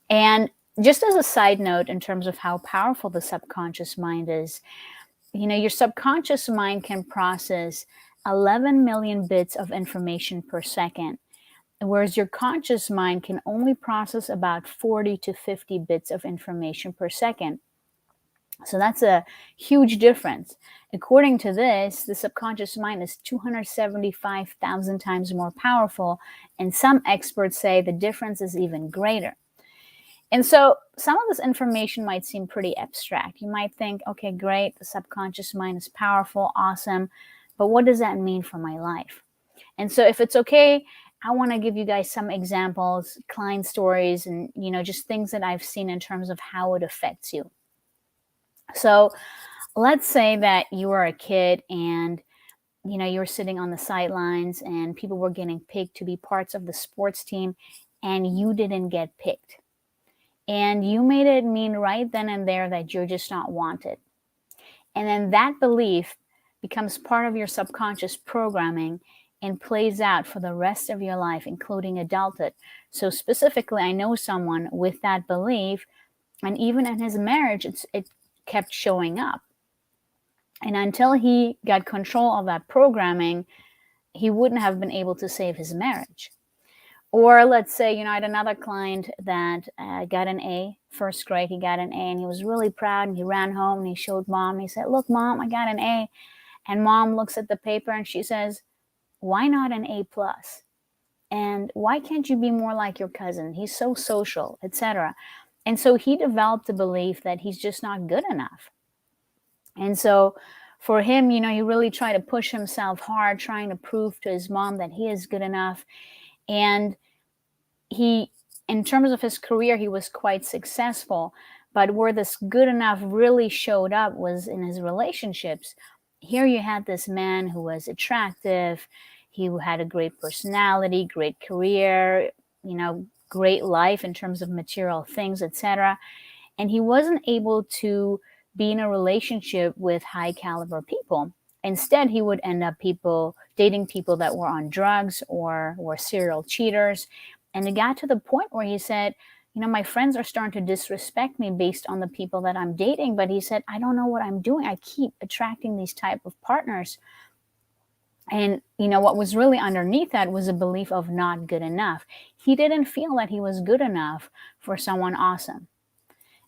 And just as a side note, in terms of how powerful the subconscious mind is, your subconscious mind can process 11 million bits of information per second, whereas your conscious mind can only process about 40 to 50 bits of information per second. So that's a huge difference. According to this, the subconscious mind is 275,000 times more powerful, and some experts say the difference is even greater. And so some of this information might seem pretty abstract. You might think, okay, great, the subconscious mind is powerful, awesome, but what does that mean for my life? And so if it's okay, I want to give you guys some examples, client stories, and just things that I've seen in terms of how it affects you. So let's say that you were a kid and you were sitting on the sidelines and people were getting picked to be parts of the sports team, and you didn't get picked. And you made it mean right then and there that you're just not wanted. And then that belief becomes part of your subconscious programming and plays out for the rest of your life, including adulthood. So specifically, I know someone with that belief, and even in his marriage, it kept showing up. And until he got control of that programming, he wouldn't have been able to save his marriage. Or let's say, I had another client that got an A, first grade, he got an A, and he was really proud, and he ran home and he showed mom, and he said, look, mom, I got an A. And mom looks at the paper and she says, why not an A+? And why can't you be more like your cousin? He's so social, etc. And so he developed the belief that he's just not good enough. And so for him, he really tried to push himself hard, trying to prove to his mom that he is good enough. And he, in terms of his career, he was quite successful. But where this good enough really showed up was in his relationships. Here you had this man who was attractive. He had a great personality, great career, great life in terms of material things, etc. And he wasn't able to be in a relationship with high caliber people. Instead, he would end up dating people that were on drugs or were serial cheaters. And it got to the point where he said, my friends are starting to disrespect me based on the people that I'm dating. But he said, I don't know what I'm doing. I keep attracting these type of partners. And, what was really underneath that was a belief of not good enough. He didn't feel that he was good enough for someone awesome.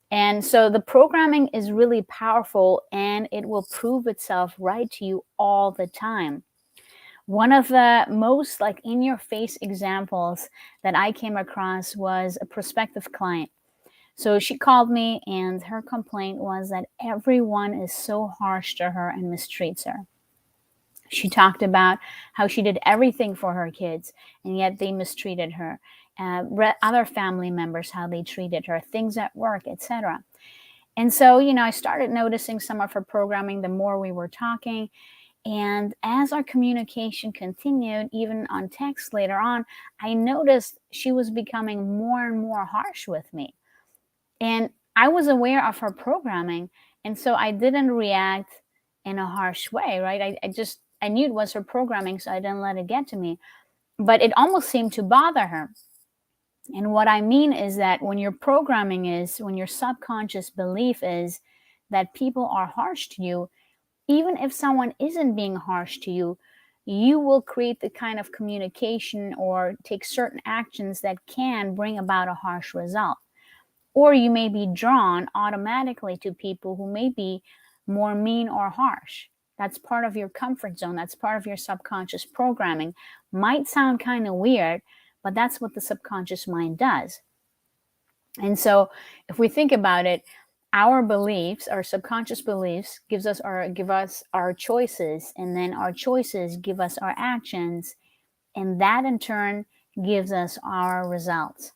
And so the programming is really powerful, and it will prove itself right to you all the time. One of the most in-your-face examples that I came across was a prospective client. So she called me, and her complaint was that everyone is so harsh to her and mistreats her. She talked about how she did everything for her kids, and yet they mistreated her. Other family members, how they treated her, things at work, etc. And so, I started noticing some of her programming the more we were talking. And as our communication continued, even on text later on, I noticed she was becoming more and more harsh with me. And I was aware of her programming. And so I didn't react in a harsh way, right? I knew it was her programming, so I didn't let it get to me. But it almost seemed to bother her. And what I mean is that when your subconscious belief is that people are harsh to you, even if someone isn't being harsh to you, you will create the kind of communication or take certain actions that can bring about a harsh result. Or you may be drawn automatically to people who may be more mean or harsh. That's part of your comfort zone. That's part of your subconscious programming. Might sound kind of weird, but that's what the subconscious mind does. And so if we think about it, our beliefs, our subconscious beliefs give us our choices, and then our choices give us our actions, and that in turn gives us our results.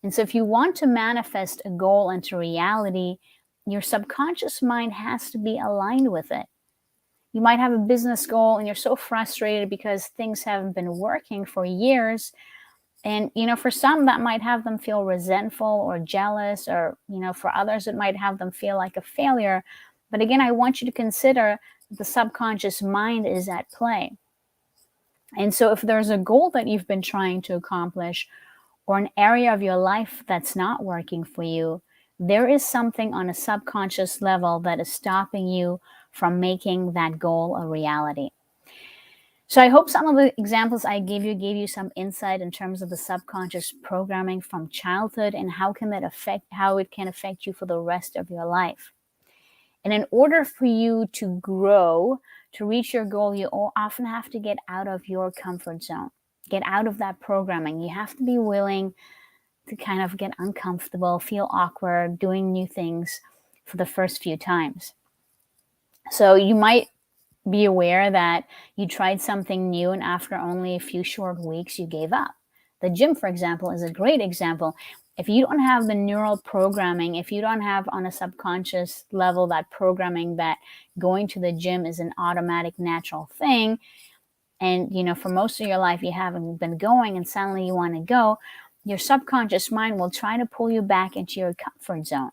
And so if you want to manifest a goal into reality, your subconscious mind has to be aligned with it. You might have a business goal and you're so frustrated because things haven't been working for years. And, for some that might have them feel resentful or jealous, or, for others it might have them feel like a failure. But again, I want you to consider the subconscious mind is at play. And so if there's a goal that you've been trying to accomplish, or an area of your life that's not working for you, there is something on a subconscious level that is stopping you from making that goal a reality. So I hope some of the examples I gave you some insight in terms of the subconscious programming from childhood and how it can affect you for the rest of your life. And in order for you to grow, to reach your goal, you often have to get out of your comfort zone, get out of that programming. You have to be willing to kind of get uncomfortable, feel awkward, doing new things for the first few times. So you might be aware that you tried something new and after only a few short weeks, you gave up. The gym, for example, is a great example. If you don't have the neural programming, if you don't have on a subconscious level that programming that going to the gym is an automatic, natural thing, and for most of your life you haven't been going and suddenly you want to go, your subconscious mind will try to pull you back into your comfort zone.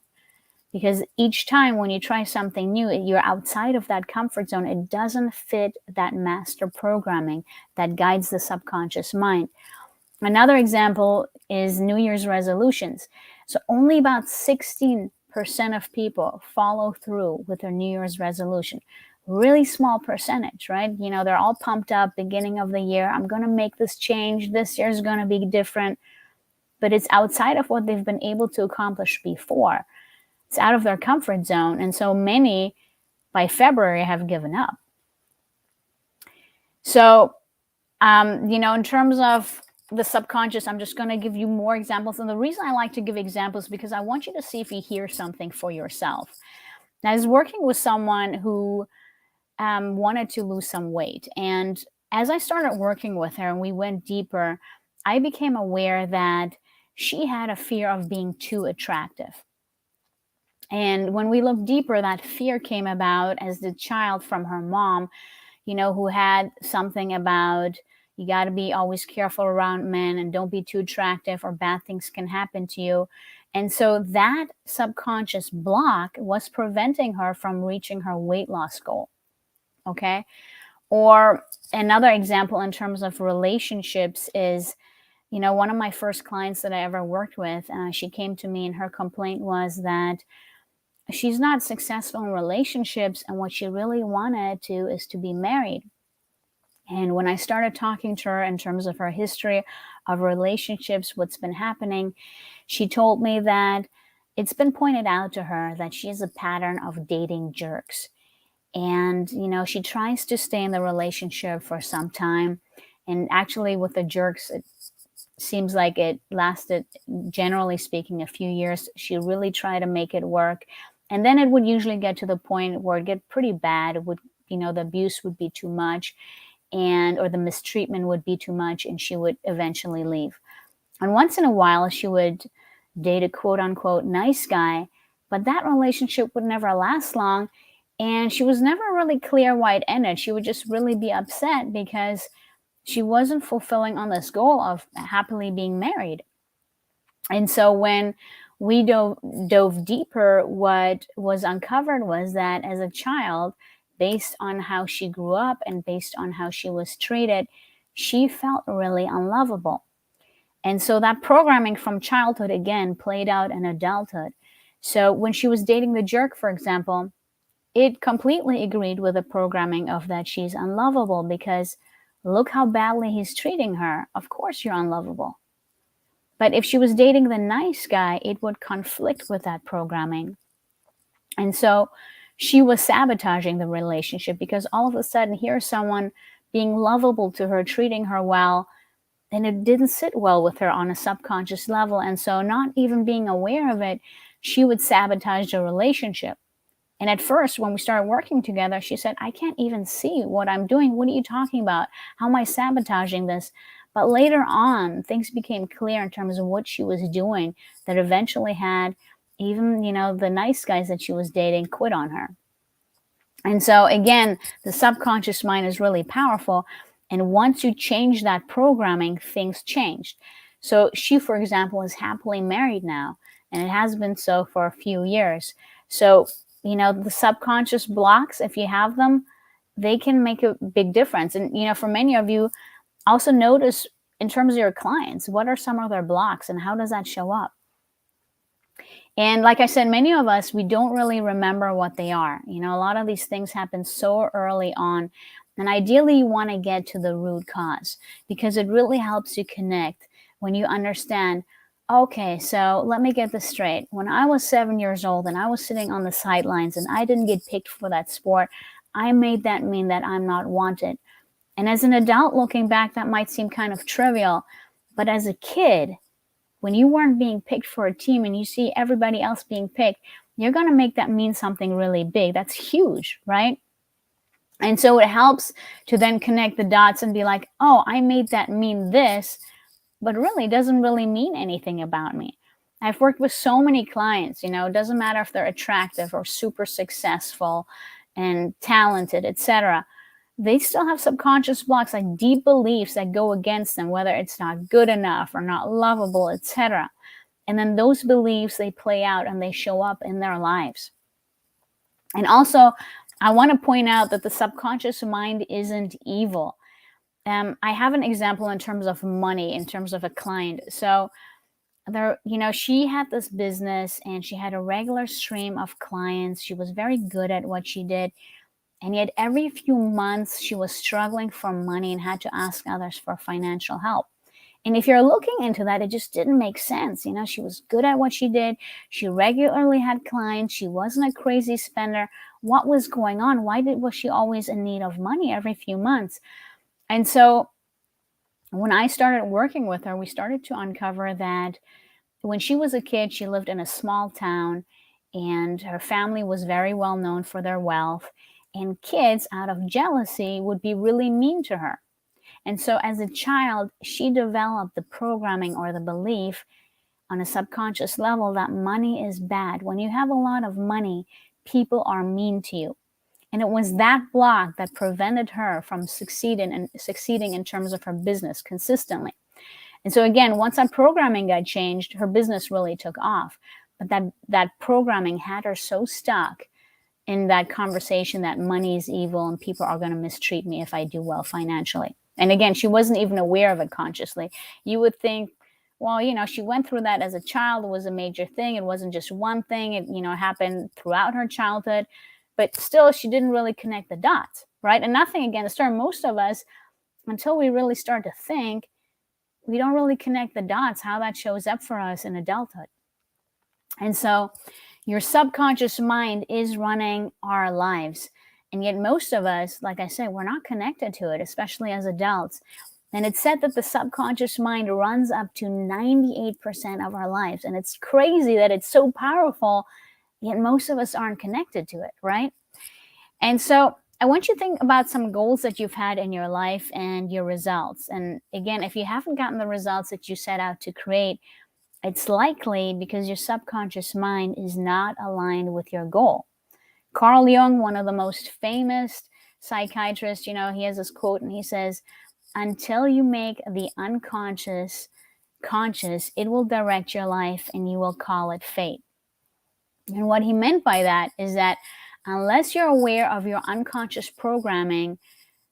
Because each time when you try something new, you're outside of that comfort zone. It doesn't fit that master programming that guides the subconscious mind. Another example is New Year's resolutions. So only about 16% of people follow through with their New Year's resolution. Really small percentage, right? They're all pumped up beginning of the year. I'm going to make this change. This year is going to be different. But it's outside of what they've been able to accomplish before. It's out of their comfort zone. And so many by February have given up. So, in terms of the subconscious, I'm just going to give you more examples. And the reason I like to give examples is because I want you to see if you hear something for yourself. Now, I was working with someone who wanted to lose some weight. And as I started working with her and we went deeper, I became aware that she had a fear of being too attractive. And when we looked deeper, that fear came about as the child from her mom, who had something about you got to be always careful around men and don't be too attractive or bad things can happen to you. And so that subconscious block was preventing her from reaching her weight loss goal. Okay. Or another example in terms of relationships is, one of my first clients that I ever worked with, she came to me and her complaint was that she's not successful in relationships, and what she really wanted is to be married. And when I started talking to her in terms of her history of relationships, what's been happening, she told me that it's been pointed out to her that she has a pattern of dating jerks. And, she tries to stay in the relationship for some time. And actually with the jerks, it seems like it lasted, generally speaking, a few years. She really tried to make it work. And then it would usually get to the point where it get pretty bad. It would, the abuse would be too much or the mistreatment would be too much, and she would eventually leave. And once in a while, she would date a quote unquote nice guy, but that relationship would never last long. And she was never really clear why it ended. She would just really be upset because she wasn't fulfilling on this goal of happily being married. And so when we dove deeper, what was uncovered was that as a child, based on how she grew up and based on how she was treated, she felt really unlovable. And so that programming from childhood, again, played out in adulthood. So when she was dating the jerk, for example, it completely agreed with the programming of that she's unlovable because look how badly he's treating her. Of course you're unlovable. But if she was dating the nice guy, it would conflict with that programming. And so she was sabotaging the relationship because all of a sudden here's someone being lovable to her, treating her well, and it didn't sit well with her on a subconscious level. And so not even being aware of it, she would sabotage the relationship. And at first, when we started working together, she said, I can't even see what I'm doing. What are you talking about? How am I sabotaging this? But later on, things became clear in terms of what she was doing that eventually had even, the nice guys that she was dating quit on her. And so again, the subconscious mind is really powerful. And once you change that programming, things changed. So she, for example, is happily married now, and it has been so for a few years. So, the subconscious blocks, if you have them, they can make a big difference. And, for many of you, also notice in terms of your clients, what are some of their blocks and how does that show up? And like I said, many of us, we don't really remember what they are. A lot of these things happen so early on. And ideally, you want to get to the root cause because it really helps you connect when you understand, okay, so let me get this straight. When I was 7 years old and I was sitting on the sidelines and I didn't get picked for that sport, I made that mean that I'm not wanted. And as an adult looking back, that might seem kind of trivial. But as a kid, when you weren't being picked for a team and you see everybody else being picked, you're going to make that mean something really big. That's huge, right? And so it helps to then connect the dots and be like, oh, I made that mean this, but really doesn't really mean anything about me. I've worked with so many clients, it doesn't matter if they're attractive or super successful and talented, etc. They still have subconscious blocks, like deep beliefs that go against them, whether it's not good enough or not lovable, etc. And then those beliefs, they play out and they show up in their lives. And also, I want to point out that the subconscious mind isn't evil. I have an example in terms of money, in terms of a client. So there, she had this business and she had a regular stream of clients. She was very good at what she did. And yet every few months she was struggling for money and had to ask others for financial help. And if you're looking into that, it just didn't make sense. She was good at what she did. She regularly had clients. She wasn't a crazy spender. What was going on? Why was she always in need of money every few months? And so when I started working with her, we started to uncover that when she was a kid, she lived in a small town and her family was very well known for their wealth. And kids, out of jealousy, would be really mean to her. And so as a child, she developed the programming or the belief on a subconscious level that money is bad. When you have a lot of money, people are mean to you. And it was that block that prevented her from succeeding in terms of her business consistently. And so again, once that programming got changed, her business really took off. But that programming had her so stuck in that conversation that money is evil and people are going to mistreat me if I do well financially. And again, she wasn't even aware of it consciously. You would think, well, she went through that as a child. It was a major thing. It wasn't just one thing. It, happened throughout her childhood. But still, she didn't really connect the dots, right? And nothing against her. Most of us, until we really start to think, we don't really connect the dots, how that shows up for us in adulthood. And so your subconscious mind is running our lives. And yet most of us, like I said, we're not connected to it, especially as adults. And it's said that the subconscious mind runs up to 98% of our lives. And it's crazy that it's so powerful, yet most of us aren't connected to it, right? And so I want you to think about some goals that you've had in your life and your results. And again, if you haven't gotten the results that you set out to create, it's likely because your subconscious mind is not aligned with your goal. Carl Jung, one of the most famous psychiatrists, he has this quote and he says, until you make the unconscious conscious, it will direct your life and you will call it fate. And what he meant by that is that unless you're aware of your unconscious programming,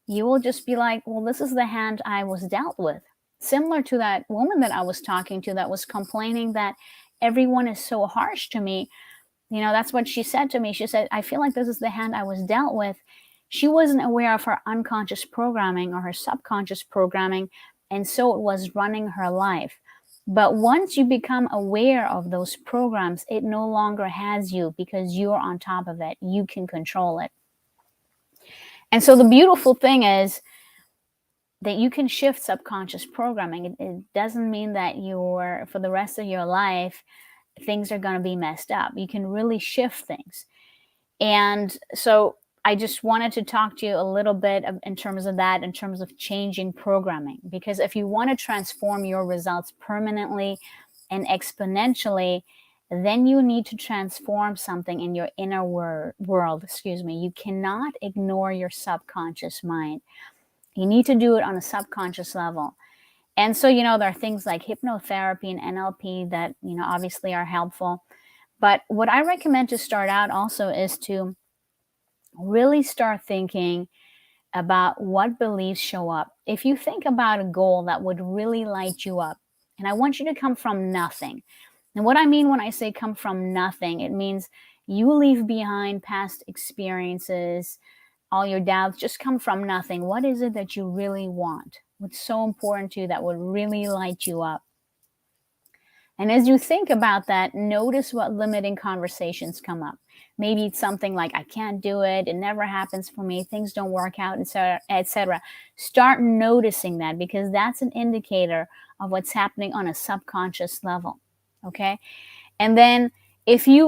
you will just be like, well, this is the hand I was dealt with. Similar to that woman that I was talking to that was complaining that everyone is so harsh to me. That's what she said to me. She said, I feel like this is the hand I was dealt with. She wasn't aware of her unconscious programming or her subconscious programming, and so it was running her life. But once you become aware of those programs, it no longer has you because you're on top of it. You can control it. And so the beautiful thing is that you can shift subconscious programming. It doesn't mean that for the rest of your life, things are going to be messed up. You can really shift things. And so I just wanted to talk to you a little bit in terms of that, in terms of changing programming. Because if you want to transform your results permanently and exponentially, then you need to transform something in your inner world. You cannot ignore your subconscious mind. You need to do it on a subconscious level. And so, there are things like hypnotherapy and NLP that, obviously are helpful. But what I recommend to start out also is to really start thinking about what beliefs show up. If you think about a goal that would really light you up, and I want you to come from nothing. And what I mean when I say come from nothing, it means you leave behind past experiences, all your doubts, just come from nothing. What is it that you really want? What's so important to you that would really light you up? And as you think about that, notice what limiting conversations come up. Maybe it's something like, I can't do it, it never happens for me, things don't work out, etc., etc. Start noticing that, because that's an indicator of what's happening on a subconscious level. Okay? And then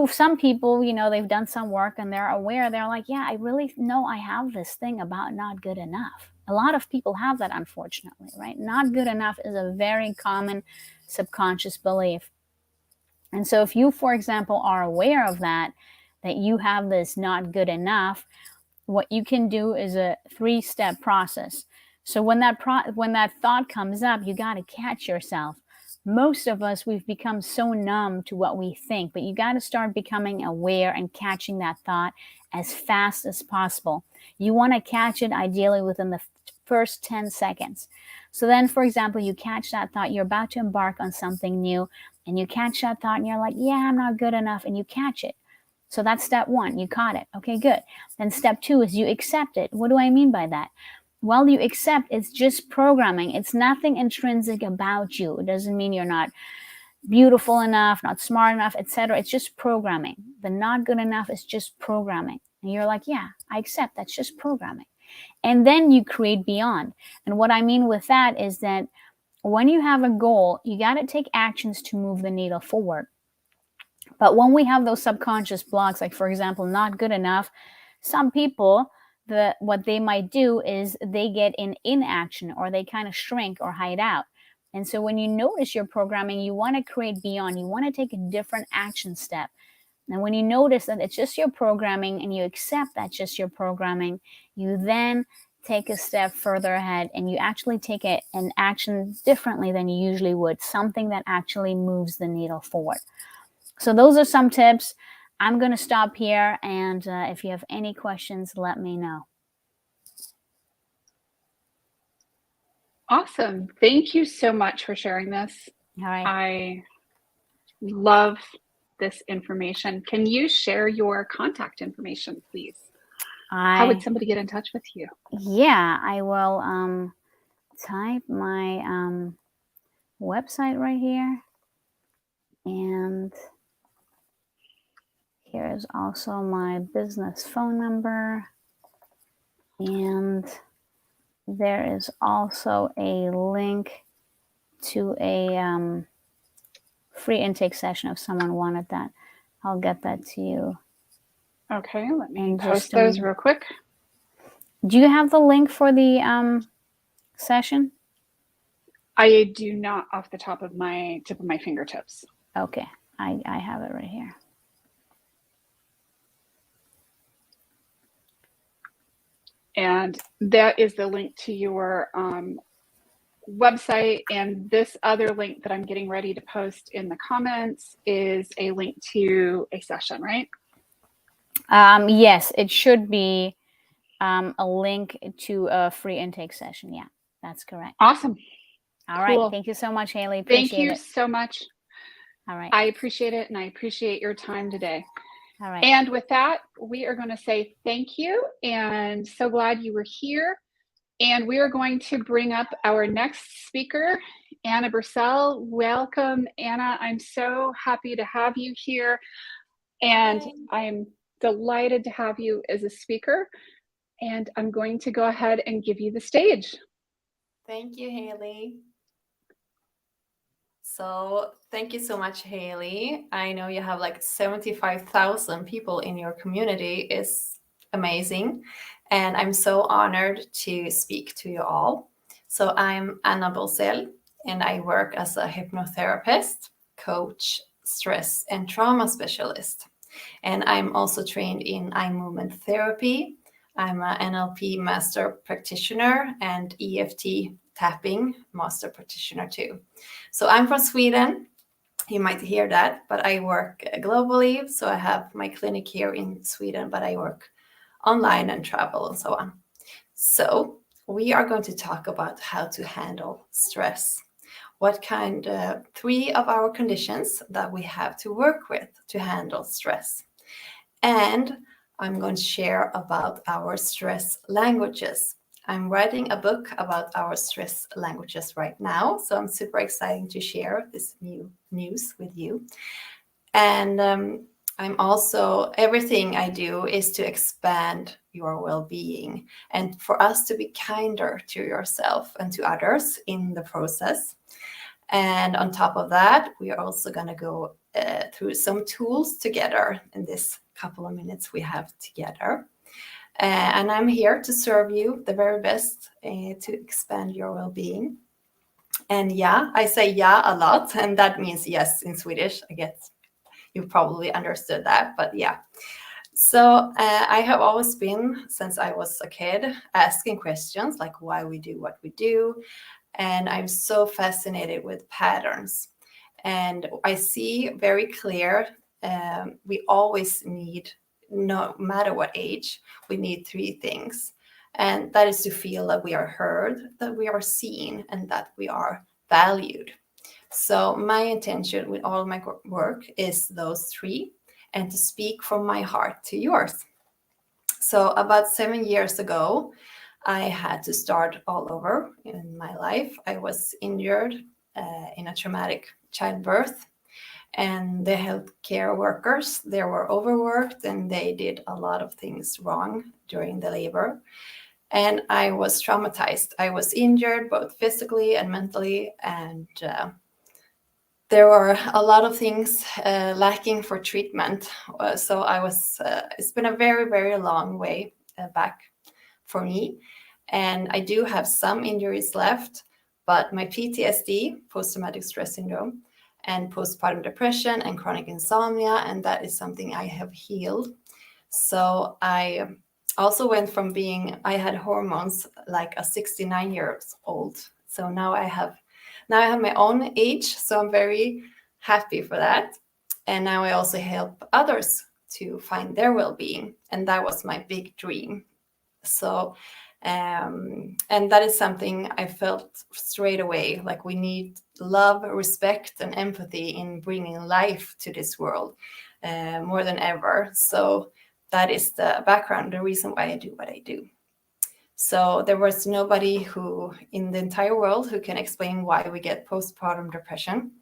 some people, they've done some work and they're aware, they're like, yeah, I really know I have this thing about not good enough. A lot of people have that, unfortunately, right? Not good enough is a very common subconscious belief. And so if you, for example, are aware of that you have this not good enough, what you can do is a 3-step process. So when that thought comes up, you got to catch yourself. Most of us, we've become so numb to what we think, but you got to start becoming aware and catching that thought as fast as possible. You want to catch it ideally within the first 10 seconds. So then, for example, you catch that thought, you're about to embark on something new, and you catch that thought and you're like, yeah, I'm not good enough, and you catch it. So that's step 1, you caught it. Okay, good. Then step 2 is you accept it. What do I mean by that? Well, you accept, it's just programming. It's nothing intrinsic about you. It doesn't mean you're not beautiful enough, not smart enough, etc. It's just programming. The not good enough is just programming. And you're like, yeah, I accept, that's just programming. And then you create beyond. And what I mean with that is that when you have a goal, you got to take actions to move the needle forward. But when we have those subconscious blocks, like, for example, not good enough, some people, what they might do is they get in inaction, or they kind of shrink or hide out. And so when you notice your programming, you want to create beyond. You want to take a different action step. And when you notice that it's just your programming and you accept that's just your programming, you then take a step further ahead and you actually take an action differently than you usually would, something that actually moves the needle forward. So those are some tips. I'm going to stop here, and if you have any questions, let me know. Awesome. Thank you so much for sharing this. All right. I love this information. Can you share your contact information, please? How would somebody get in touch with you? Yeah, I will type my website right here. And here is also my business phone number. And there is also a link to a free intake session if someone wanted that. I'll get that to you. Okay, let me post those real quick. Do you have the link for the session? I do not off the top of my fingertips. Okay, I have it right here. And that is the link to your website. And this other link that I'm getting ready to post in the comments is a link to a session, right? Yes, it should be a link to a free intake session. Yeah, that's correct. Awesome. All Cool. right. Thank you so much, Haley. Appreciate Thank you it. so much. All right. I appreciate it, and I appreciate your time today. All right. And with that, we are going to say thank you, and so glad you were here. And we are going to bring up our next speaker, Anna Bursell. Welcome, Anna. I'm so happy to have you here, and I am delighted to have you as a speaker. And I'm going to go ahead and give you the stage. Thank you, Haley. So thank you so much, Haley. I know you have like 75,000 people in your community. It's amazing. And I'm so honored to speak to you all. So I'm Anna Bursell, and I work as a hypnotherapist, coach, stress and trauma specialist. And I'm also trained in eye movement therapy. I'm an NLP master practitioner and EFT tapping master practitioner too. So I'm from Sweden. You might hear that, but I work globally. So I have my clinic here in Sweden, but I work online and travel and so on. So we are going to talk about how to handle stress. What kind of 3 of our conditions that we have to work with to handle stress. And I'm going to share about our stress languages. I'm writing a book about our stress languages right now, so I'm super excited to share this new news with you. And I'm also, everything I do is to expand your well-being and for us to be kinder to yourself and to others in the process. And on top of that, we are also going to go through some tools together in this couple of minutes we have together. And I'm here to serve you the very best to expand your well-being. And yeah, I say yeah a lot, and that means yes in Swedish. I guess you probably understood that, but yeah. So I have always been, since I was a kid, asking questions like why we do what we do. And I'm so fascinated with patterns. And I see very clear, we always need, no matter what age, we need 3 things. And that is to feel that we are heard, that we are seen, and that we are valued. So my intention with all my work is those 3, and to speak from my heart to yours. So about 7 years ago, I had to start all over in my life. I was injured in a traumatic childbirth, and the healthcare workers, they were overworked and they did a lot of things wrong during the labor. And I was traumatized. I was injured both physically and mentally, and there were a lot of things lacking for treatment. So I was, it's been a very, very long way back for me. And I do have some injuries left, but my PTSD, post-traumatic stress syndrome, and postpartum depression and chronic insomnia, and that is something I have healed. So I also went from being, I had hormones like a 69-year-old. So now I have my own age, so I'm very happy for that. And now I also help others to find their well-being, and that was my big dream. So, and that is something I felt straight away, like we need love, respect, and empathy in bringing life to this world more than ever. So that is the background, the reason why I do what I do. So there was nobody who in the entire world who can explain why we get postpartum depression.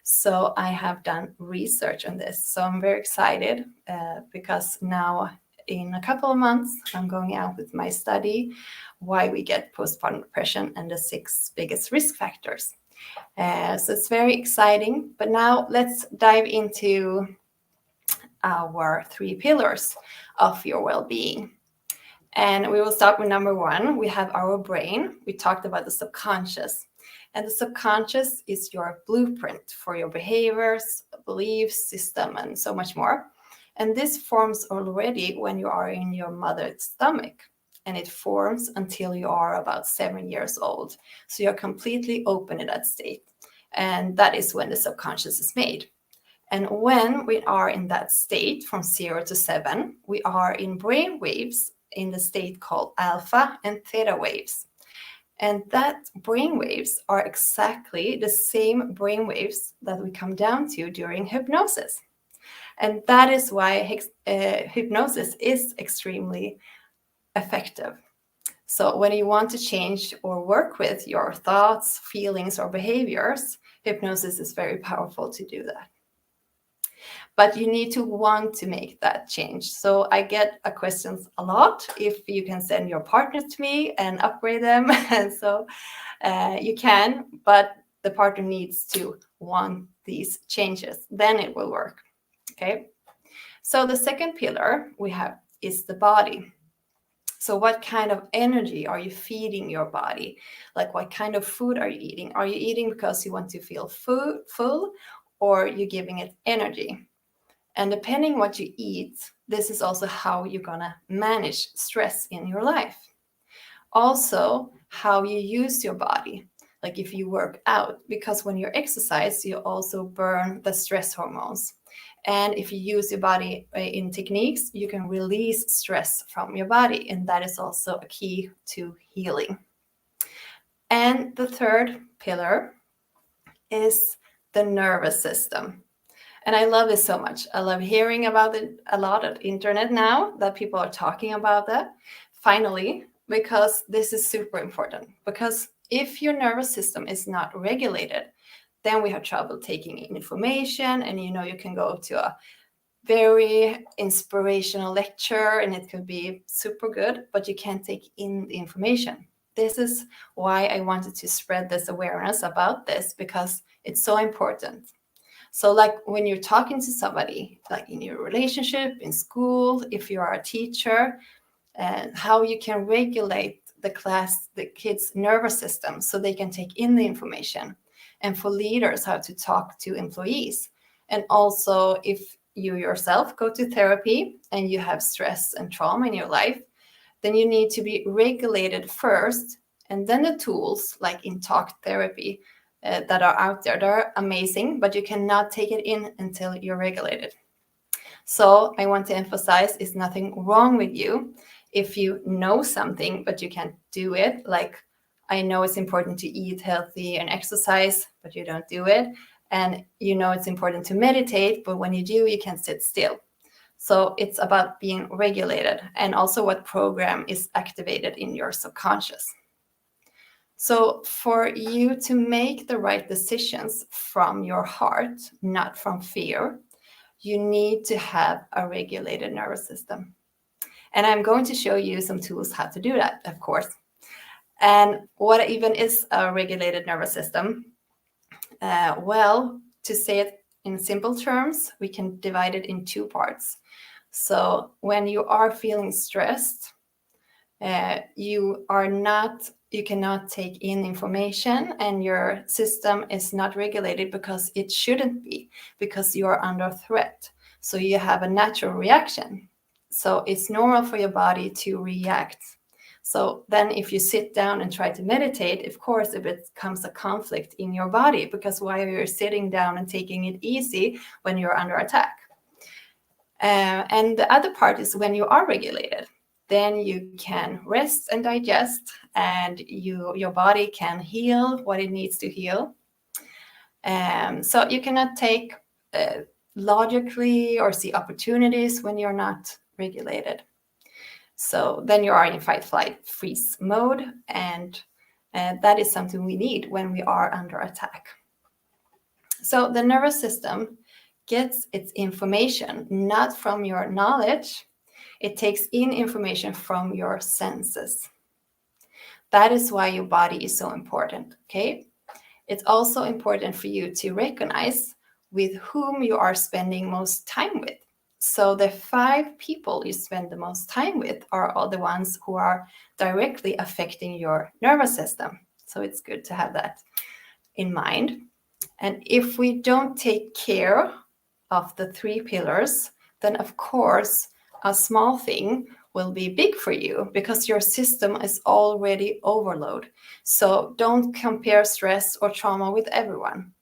So I have done research on this. So I'm very excited because now in a couple of months, I'm going out with my study, why we get postpartum depression and the 6 biggest risk factors. So it's very exciting. But now let's dive into our 3 pillars of your well-being. And we will start with number 1. We have our brain. We talked about the subconscious. And the subconscious is your blueprint for your behaviors, beliefs, system, and so much more. And this forms already when you are in your mother's stomach. And it forms until you are about 7 years old. So you're completely open in that state. And that is when the subconscious is made. And when we are in that state from 0 to 7, we are in brain waves in the state called alpha and theta waves. And that brain waves are exactly the same brain waves that we come down to during hypnosis. And that is why hypnosis is extremely effective. So when you want to change or work with your thoughts, feelings, or behaviors, hypnosis is very powerful to do that. But you need to want to make that change. So I get questions a lot if you can send your partner to me and upgrade them. And so you can, but the partner needs to want these changes. Then it will work. Okay. So the second pillar we have is the body. So what kind of energy are you feeding your body? Like what kind of food are you eating? Are you eating because you want to feel full, or are you giving it energy? And depending what you eat, this is also how you're gonna manage stress in your life. Also, how you use your body, like if you work out, because when you exercise, you also burn the stress hormones. And if you use your body in techniques, you can release stress from your body. And that is also a key to healing. And the third pillar is the nervous system. And I love this so much. I love hearing about it a lot on the internet now, that people are talking about that finally, because this is super important. Because if your nervous system is not regulated, then we have trouble taking in information. And you can go to a very inspirational lecture and it could be super good, but you can't take in the information. This is why I wanted to spread this awareness about this, because it's so important. So like when you're talking to somebody, like in your relationship, in school, if you are a teacher, and how you can regulate the kids' nervous system so they can take in the information. And for leaders, how to talk to employees. And also if you yourself go to therapy and you have stress and trauma in your life, then you need to be regulated first. And then the tools like in talk therapy that are out there, they're amazing, but you cannot take it in until you're regulated. So I want to emphasize, it's nothing wrong with you if you know something, but you can't do it. Like, I know it's important to eat healthy and exercise, but you don't do it. And it's important to meditate, but when you do, you can't sit still. So it's about being regulated, and also what program is activated in your subconscious. So for you to make the right decisions from your heart, not from fear, you need to have a regulated nervous system. And I'm going to show you some tools how to do that, of course. And what even is a regulated nervous system? Well, to say it in simple terms, we can divide it in two parts. So when you are feeling stressed, you cannot take in information, and your system is not regulated because it shouldn't be, because you are under threat. So you have a natural reaction. So it's normal for your body to react. So then if you sit down and try to meditate, of course, it becomes a conflict in your body, because why are you sitting down and taking it easy when you're under attack? And the other part is when you are regulated, then you can rest and digest, and your body can heal what it needs to heal. So you cannot take logically or see opportunities when you're not regulated. So then you are in fight, flight, freeze mode, and that is something we need when we are under attack. So the nervous system gets its information not from your knowledge. It takes in information from your senses. That is why your body is so important, okay? It's also important for you to recognize with whom you are spending most time with. So the 5 people you spend the most time with are all the ones who are directly affecting your nervous system. So it's good to have that in mind. And if we don't take care of the 3 pillars, then of course a small thing will be big for you, because your system is already overloaded. So don't compare stress or trauma with anyone,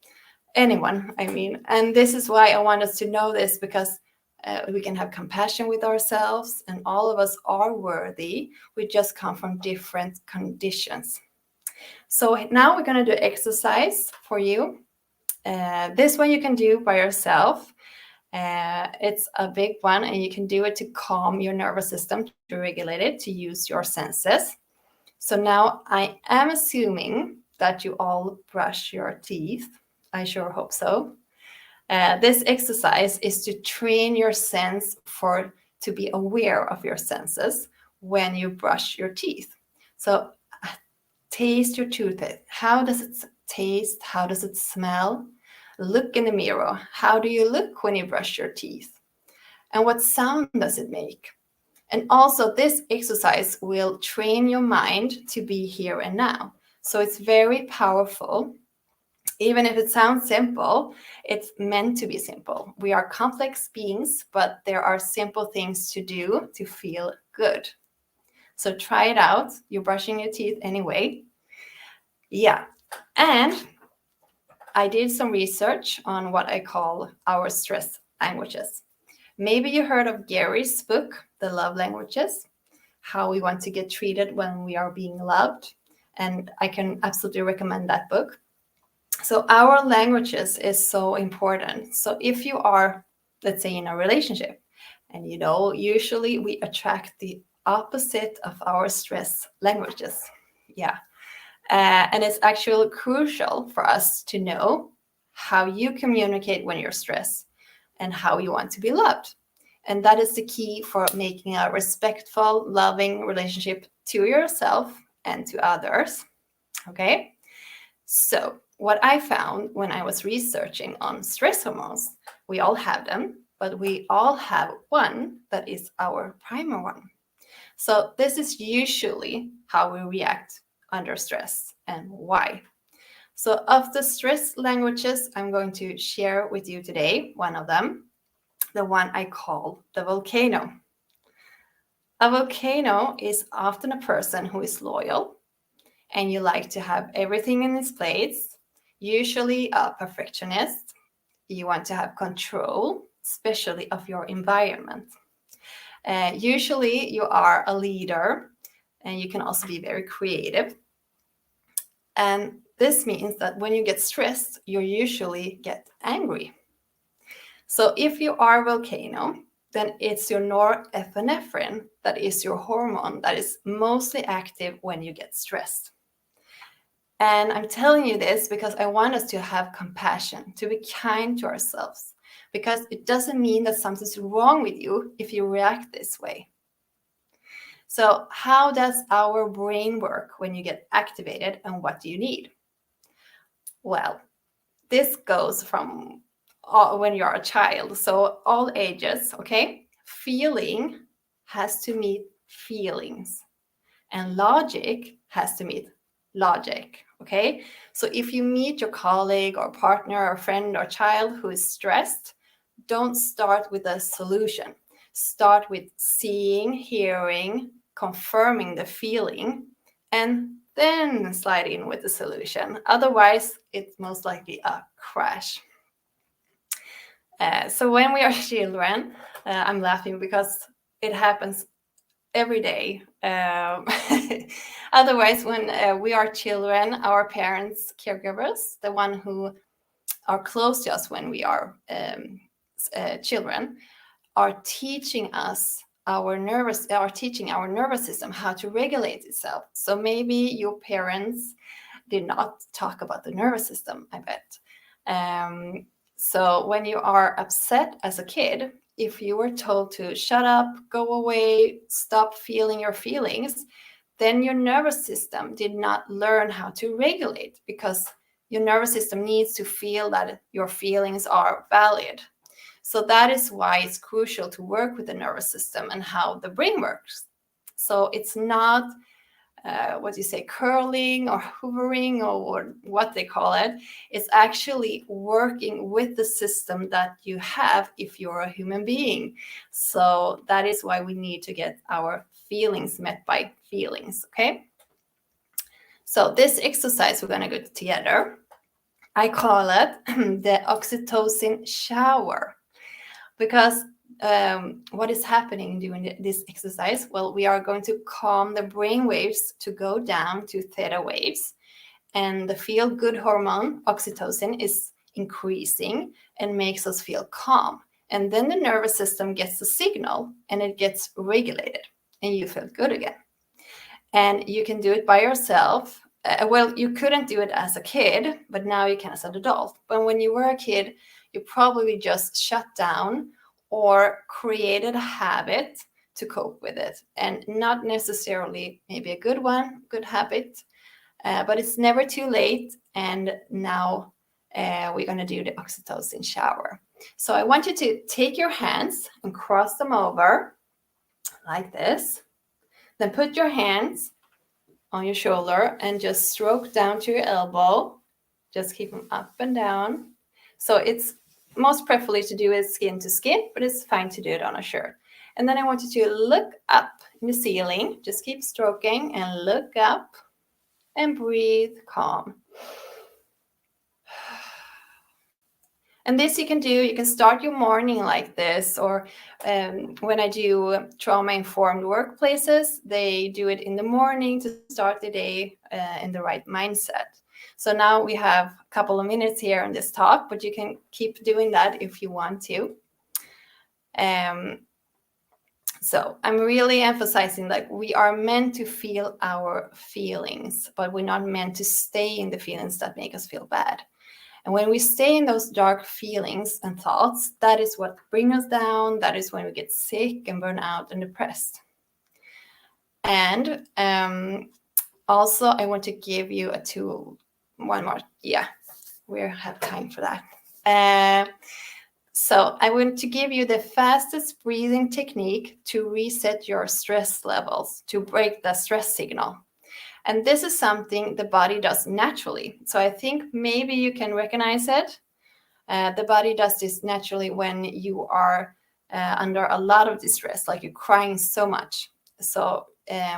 I mean. And this is why I want us to know this, because we can have compassion with ourselves, and all of us are worthy. We just come from different conditions. So now we're going to do exercise for you. This one you can do by yourself. It's a big one, and you can do it to calm your nervous system, to regulate it, to use your senses. So now I am assuming that you all brush your teeth. I sure hope so. This exercise is to train your sense to be aware of your senses when you brush your teeth. So taste your toothpaste. How does it taste? How does it smell? Look in the mirror. How do you look when you brush your teeth? And what sound does it make? And also, this exercise will train your mind to be here and now. So it's very powerful. Even if it sounds simple, it's meant to be simple. We are complex beings, but there are simple things to do to feel good. So try it out. You're brushing your teeth anyway. Yeah. And I did some research on what I call our stress languages. Maybe you heard of Gary's book, The Love Languages, how we want to get treated when we are being loved. And I can absolutely recommend that book. So our languages is so important. So if you are, let's say, in a relationship, and usually we attract the opposite of our stress languages. Yeah. And it's actually crucial for us to know how you communicate when you're stressed and how you want to be loved. And that is the key for making a respectful, loving relationship to yourself and to others. Okay? So what I found when I was researching on stress hormones, we all have them, but we all have one that is our primary one. So this is usually how we react under stress and why. So of the stress languages, I'm going to share with you today one of them, the one I call the volcano. A volcano is often a person who is loyal and you like to have everything in its place, usually a perfectionist. You want to have control, especially of your environment. Usually you are a leader and you can also be very creative. And this means that when you get stressed, you usually get angry. So if you are a volcano, then it's your norepinephrine that is your hormone that is mostly active when you get stressed. And I'm telling you this because I want us to have compassion, to be kind to ourselves, because it doesn't mean that something's wrong with you if you react this way. So how does our brain work when you get activated, and what do you need? Well, this goes from when you're a child, so all ages, okay? Feeling has to meet feelings, and logic has to meet logic, okay? So if you meet your colleague or partner or friend or child who is stressed, don't start with a solution. Start with seeing, hearing, confirming the feeling, and then slide in with the solution. Otherwise, it's most likely a crash. So when we are children, I'm laughing because it happens every day. Otherwise, when we are children, our parents, caregivers, the one who are close to us when we are children, are teaching our nervous system how to regulate itself. So maybe your parents did not talk about the nervous system, I bet. So when you are upset as a kid, if you were told to shut up, go away, stop feeling your feelings, then your nervous system did not learn how to regulate, because your nervous system needs to feel that your feelings are valid. So that is why it's crucial to work with the nervous system and how the brain works. So it's not curling or hovering or what they call it. It's actually working with the system that you have if you're a human being. So that is why we need to get our feelings met by feelings, okay? So this exercise we're going to go together, I call it the oxytocin shower, because what is happening during this exercise? Well, we are going to calm the brain waves to go down to theta waves, and the feel-good hormone oxytocin is increasing and makes us feel calm. And then the nervous system gets the signal and it gets regulated and you feel good again. And you can do it by yourself. Well, you couldn't do it as a kid, but now you can as an adult. But when you were a kid, you probably just shut down or created a habit to cope with it, and not necessarily maybe a good good habit, but it's never too late. And now we're going to do the oxytocin shower. So I want you to take your hands and cross them over like this. Then put your hands on your shoulder and just stroke down to your elbow. Just keep them up and down. So it's most preferably to do it skin to skin, but it's fine to do it on a shirt. And then I want you to look up in the ceiling. Just keep stroking and look up and breathe calm. And this you can start your morning like this, or when I do trauma-informed workplaces, they do it in the morning to start the day in the right mindset. So now we have a couple of minutes here on this talk, but you can keep doing that if you want to. So I'm really emphasizing that we are meant to feel our feelings, but we're not meant to stay in the feelings that make us feel bad. And when we stay in those dark feelings and thoughts, that is what brings us down. That is when we get sick and burn out and depressed. And also, I want to give you a tool. One more. Yeah, we have time for that. So I want to give you the fastest breathing technique to reset your stress levels, to break the stress signal. And this is something the body does naturally. So I think maybe you can recognize it. The body does this naturally when you are under a lot of distress, like you're crying so much. So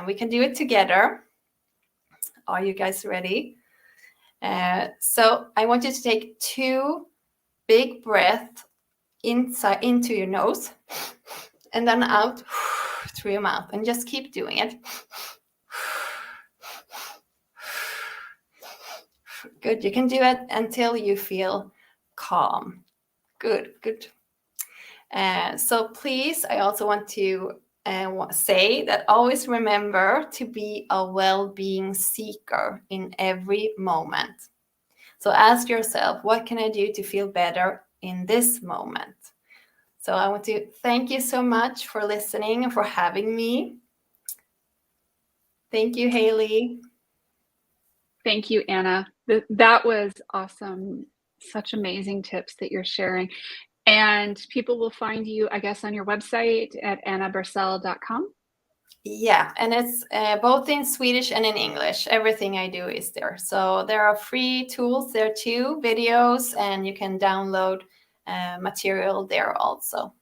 we can do it together. Are you guys ready? So I want you to take 2 big breaths inside into your nose and then out through your mouth, and just keep doing it. Good. You can do it until you feel calm. Good. So please, I also want to say that always remember to be a well-being seeker in every moment. So ask yourself, what can I do to feel better in this moment? So I want to thank you so much for listening and for having me. Thank you, Haley. Thank you, Anna. That was awesome. Such amazing tips that you're sharing. And people will find you, I guess, on your website at annabursell.com. Yeah, and it's both in Swedish and in English. Everything I do is there. So there are free tools there too, videos, and you can download material there also.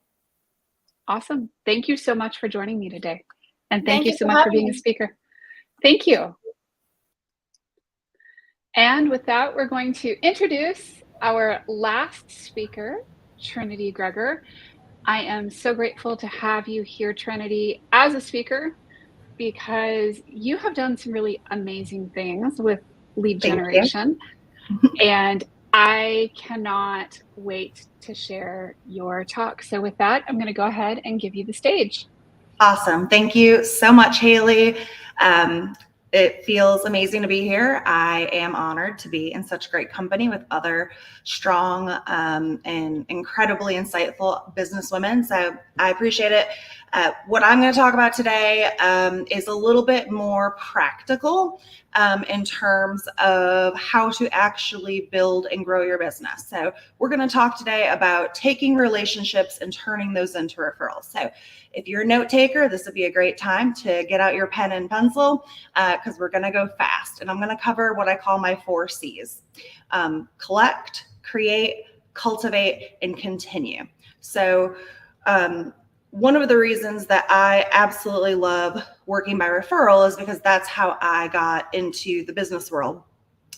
Awesome. Thank you so much for joining me today. And thank you you so for much for having being a me. speaker. Thank you. And with that, we're going to introduce our last speaker, Trinity Gregor. I am so grateful to have you here, Trinity, as a speaker, because you have done some really amazing things with lead generation. And I cannot wait to share your talk. So with that, I'm going to go ahead and give you the stage. Awesome. Thank you so much, Haley. It feels amazing to be here. I am honored to be in such great company with other strong and incredibly insightful businesswomen. So I appreciate it. What I'm going to talk about today is a little bit more practical in terms of how to actually build and grow your business. So we're going to talk today about taking relationships and turning those into referrals. So if you're a note taker, this would be a great time to get out your pen and pencil because we're going to go fast. And I'm going to cover what I call my 4 C's. Collect, create, cultivate, and continue. So one of the reasons that I absolutely love working by referral is because that's how I got into the business world.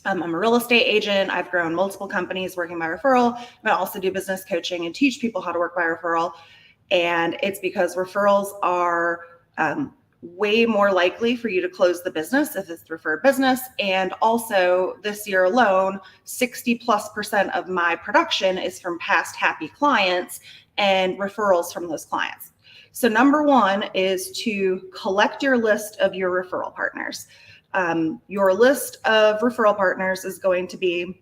I'm a real estate agent. I've grown multiple companies working by referral. And I also do business coaching and teach people how to work by referral. And it's because referrals are way more likely for you to close the business if it's referred business. And also this year alone, 60+% of my production is from past happy clients and referrals from those clients. So number 1 is to collect your list of your referral partners. Your list of referral partners is going to be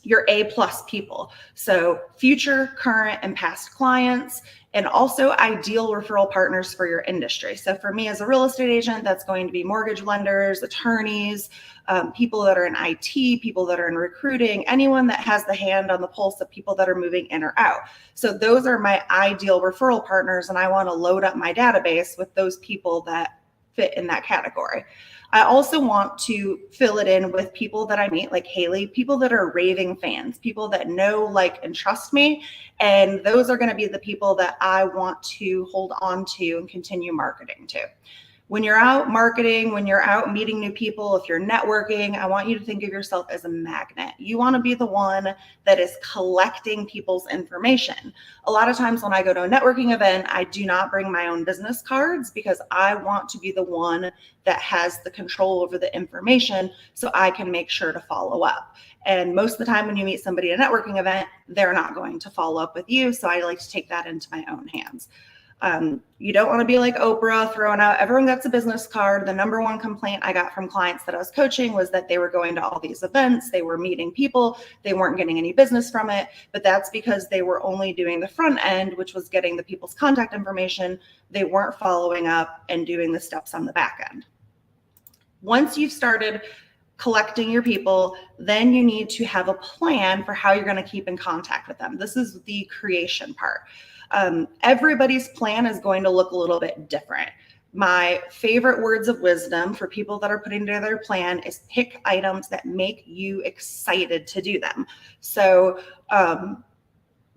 your A+ people. So future, current, and past clients, and also ideal referral partners for your industry. So for me as a real estate agent, that's going to be mortgage lenders, attorneys, people that are in IT, people that are in recruiting, anyone that has the hand on the pulse of people that are moving in or out. So those are my ideal referral partners, and I want to load up my database with those people that fit in that category. I also want to fill it in with people that I meet, like Haley, people that are raving fans, people that know, like, and trust me. And those are going to be the people that I want to hold on to and continue marketing to. When you're out marketing, when you're out meeting new people, if you're networking, I want you to think of yourself as a magnet. You want to be the one that is collecting people's information. A lot of times when I go to a networking event, I do not bring my own business cards because I want to be the one that has the control over the information so I can make sure to follow up. And most of the time when you meet somebody at a networking event, they're not going to follow up with you. So I like to take that into my own hands. You don't want to be like Oprah throwing out, everyone gets a business card. The number one complaint I got from clients that I was coaching was that they were going to all these events, they were meeting people, they weren't getting any business from it, but that's because they were only doing the front end, which was getting the people's contact information. They weren't following up and doing the steps on the back end. Once you've started collecting your people, then you need to have a plan for how you're going to keep in contact with them. This is the creation part. Everybody's plan is going to look a little bit different. My favorite words of wisdom for people that are putting together a plan is pick items that make you excited to do them. So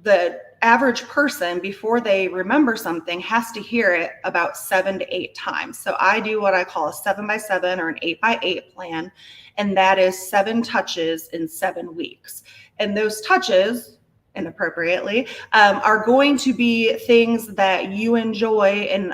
the average person, before they remember something, has to hear it about 7 to 8 times. So I do what I call a 7x7 or an 8x8 plan, and that is 7 touches in 7 weeks. And those touches, inappropriately, are going to be things that you enjoy and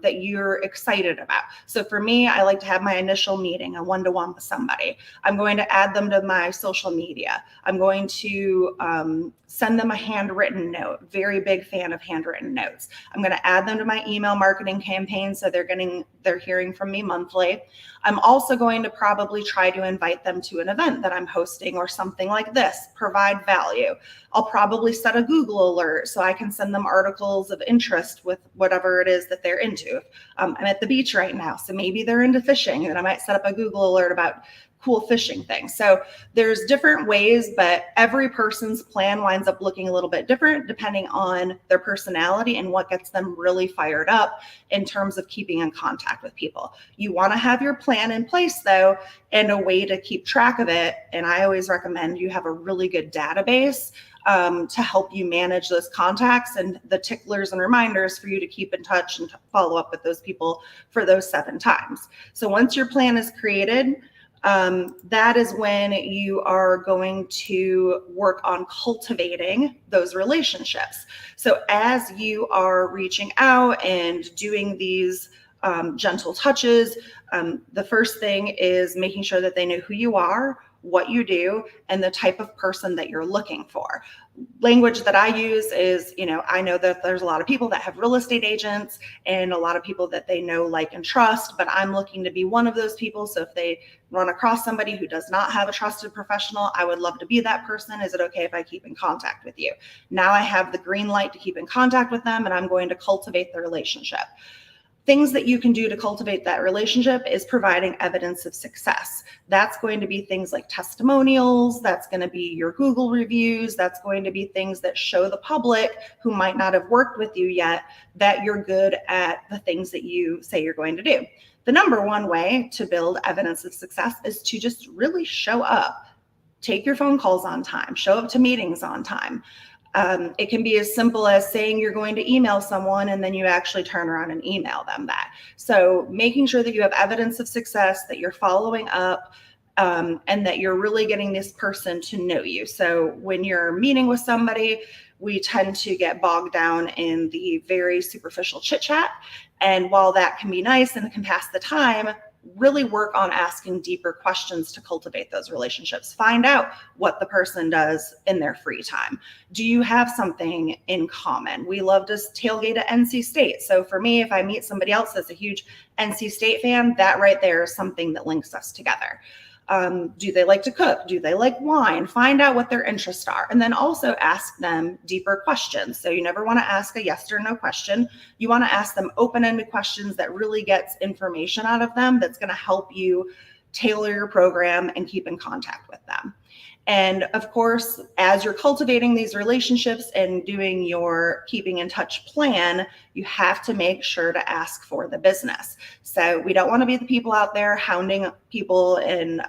that you're excited about. So for me, I like to have my initial meeting, a one-to-one with somebody. I'm going to add them to my social media. I'm going to send them a handwritten note. Very big fan of handwritten notes. I'm going to add them to my email marketing campaign so they're hearing from me monthly. I'm also going to probably try to invite them to an event that I'm hosting or something like this, provide value. I'll probably set a Google alert so I can send them articles of interest with whatever it is that they're into. I'm at the beach right now, so maybe they're into fishing, and I might set up a Google alert about cool fishing things. So there's different ways, but every person's plan winds up looking a little bit different depending on their personality and what gets them really fired up in terms of keeping in contact with people. You want to have your plan in place though, and a way to keep track of it. And I always recommend you have a really good database to help you manage those contacts and the ticklers and reminders for you to keep in touch and follow up with those people for those 7 times. So once your plan is created, that is when you are going to work on cultivating those relationships. So as you are reaching out and doing these gentle touches, the first thing is making sure that they know who you are, what you do, and the type of person that you're looking for. Language that I use is, I know that there's a lot of people that have real estate agents and a lot of people that they know, like, and trust, but I'm looking to be one of those people. So if they run across somebody who does not have a trusted professional, I would love to be that person. Is it okay if I keep in contact with you? Now I have the green light to keep in contact with them, and I'm going to cultivate the relationship. Things that you can do to cultivate that relationship is providing evidence of success. That's going to be things like testimonials. That's going to be your Google reviews. That's going to be things that show the public who might not have worked with you yet that you're good at the things that you say you're going to do. The number one way to build evidence of success is to just really show up. Take your phone calls on time. Show up to meetings on time. It can be as simple as saying you're going to email someone and then you actually turn around and email them that. So making sure that you have evidence of success, that you're following up, and that you're really getting this person to know you. So when you're meeting with somebody, we tend to get bogged down in the very superficial chit chat. And while that can be nice and can pass the time, really work on asking deeper questions to cultivate those relationships. Find out what the person does in their free time. Do you have something in common? We love to tailgate at NC State. So for me, if I meet somebody else that's a huge NC State fan, that right there is something that links us together. Do they like to cook? Do they like wine? Find out what their interests are, and then also ask them deeper questions. So you never want to ask a yes or no question. You want to ask them open-ended questions that really gets information out of them that's going to help you tailor your program and keep in contact with them. And of course, as you're cultivating these relationships and doing your keeping in touch plan, you have to make sure to ask for the business. So we don't want to be the people out there hounding people and,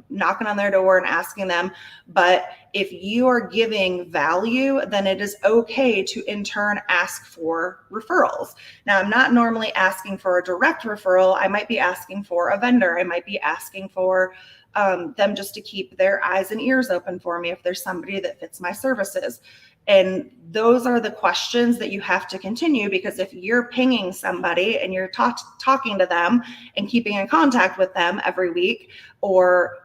knocking on their door and asking them. But if you are giving value, then it is okay to in turn ask for referrals. Now, I'm not normally asking for a direct referral. I might be asking for a vendor. I might be asking for them just to keep their eyes and ears open for me if there's somebody that fits my services. And those are the questions that you have to continue, because if you're pinging somebody and you're talking to them and keeping in contact with them every week, or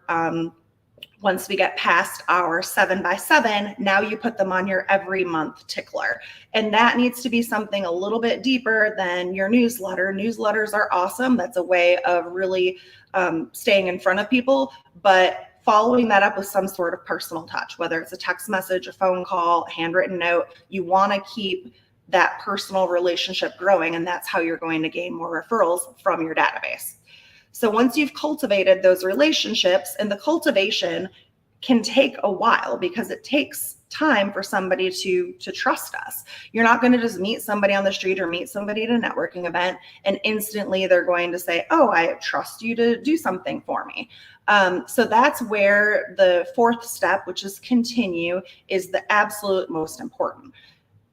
once we get past our 7x7, now you put them on your every month tickler. And that needs to be something a little bit deeper than your newsletter. Newsletters are awesome. That's a way of really staying in front of people, but following that up with some sort of personal touch, whether it's a text message, a phone call, a handwritten note, you want to keep that personal relationship growing. And that's how you're going to gain more referrals from your database. So once you've cultivated those relationships, and the cultivation can take a while because it takes time for somebody to trust us. You're not going to just meet somebody on the street or meet somebody at a networking event and instantly they're going to say, oh, I trust you to do something for me. So that's where the fourth step, which is continue, is the absolute most important.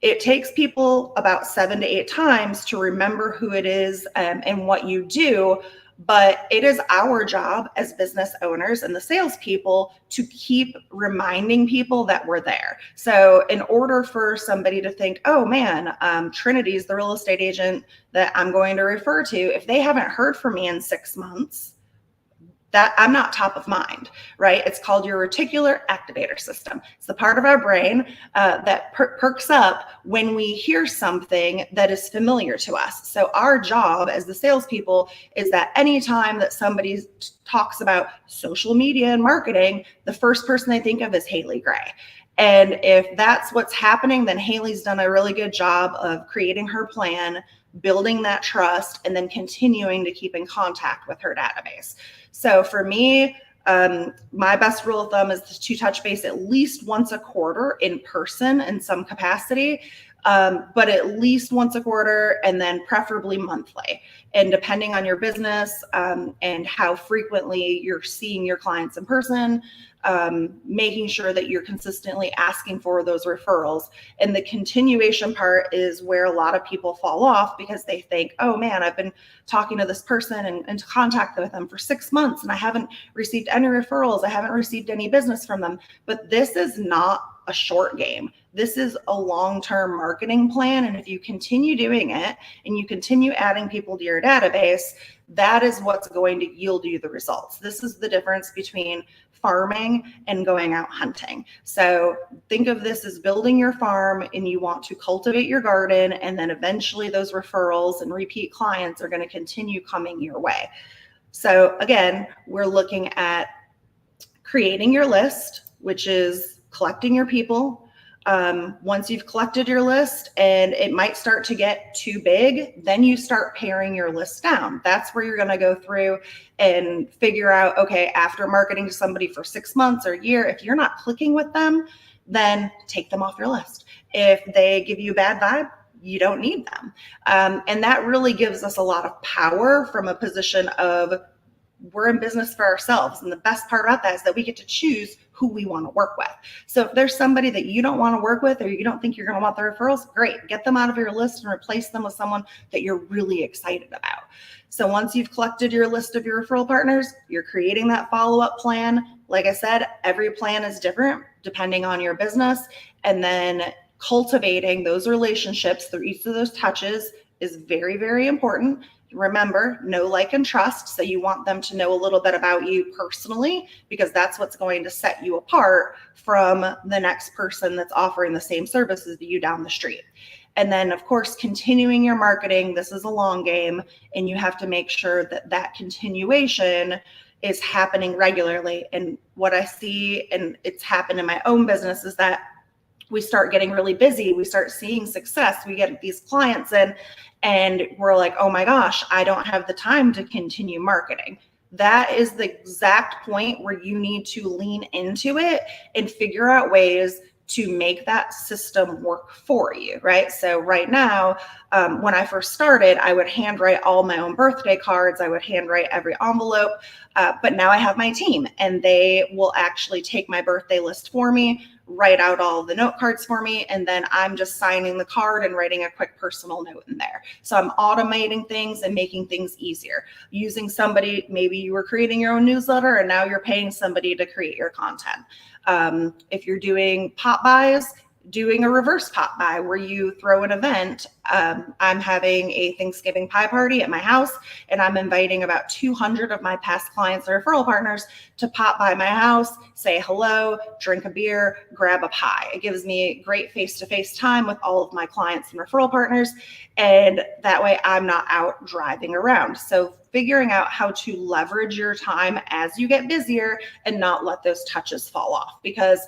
It takes people about 7 to 8 times to remember who it is and what you do. But it is our job as business owners and the salespeople to keep reminding people that we're there. So in order for somebody to think, oh man, Trinity is the real estate agent that I'm going to refer to, if they haven't heard from me in 6 months, that I'm not top of mind, right? It's called your reticular activator system. It's the part of our brain that perks up when we hear something that is familiar to us. So our job as the salespeople is that anytime that somebody talks about social media and marketing, the first person they think of is Haley Gray. And if that's what's happening, then Haley's done a really good job of creating her plan, building that trust, and then continuing to keep in contact with her database. So for me, my best rule of thumb is to touch base at least once a quarter in person in some capacity, but at least once a quarter, and then preferably monthly. And depending on your business and how frequently you're seeing your clients in person, making sure that you're consistently asking for those referrals. And the continuation part is where a lot of people fall off, because they think, oh man, I've been talking to this person and in contact with them for 6 months and I haven't received any referrals. I haven't received any business from them. But this is not a short game. This is a long-term marketing plan. And if you continue doing it and you continue adding people to your database, that is what's going to yield you the results. This is the difference between farming and going out hunting. So think of this as building your farm, and you want to cultivate your garden, and then eventually those referrals and repeat clients are going to continue coming your way. So again, we're looking at creating your list, which is collecting your people. Once you've collected your list and it might start to get too big, then you start paring your list down. That's where you're going to go through and figure out, okay, after marketing to somebody for 6 months or a year, if you're not clicking with them, then take them off your list. If they give you a bad vibe, you don't need them. And that really gives us a lot of power from a position of we're in business for ourselves. And the best part about that is that we get to choose who we want to work with. So if there's somebody that you don't want to work with, or you don't think you're going to want the referrals, great, get them out of your list and replace them with someone that you're really excited about. So once you've collected your list of your referral partners, you're creating that follow-up plan. Like I said, every plan is different depending on your business. And then cultivating those relationships through each of those touches is very, very important. Remember, know, like, and trust. So you want them to know a little bit about you personally, because that's what's going to set you apart from the next person that's offering the same services to you down the street. And then, of course, continuing your marketing. This is a long game, and you have to make sure that that continuation is happening regularly. And what I see, and it's happened in my own business, is that we start getting really busy. We start seeing success. We get these clients in, and we're like, oh my gosh, I don't have the time to continue marketing. that is the exact point where you need to lean into it and figure out ways to make that system work for you, right? So right now, when I first started, I would handwrite all my own birthday cards. I would handwrite every envelope, but now I have my team and they will actually take my birthday list for me, write out all the note cards for me, and then I'm just signing the card and writing a quick personal note in there. So I'm automating things and making things easier. Using somebody, maybe you were creating your own newsletter and now you're paying somebody to create your content. If you're doing pop buys, doing a reverse pop buy where you throw an event. I'm having a Thanksgiving pie party at my house, and I'm inviting about 200 of my past clients or referral partners to pop by my house, say hello, drink a beer, grab a pie. It gives me great face-to-face time with all of my clients and referral partners, and that way I'm not out driving around. So figuring out how to leverage your time as you get busier and not let those touches fall off, because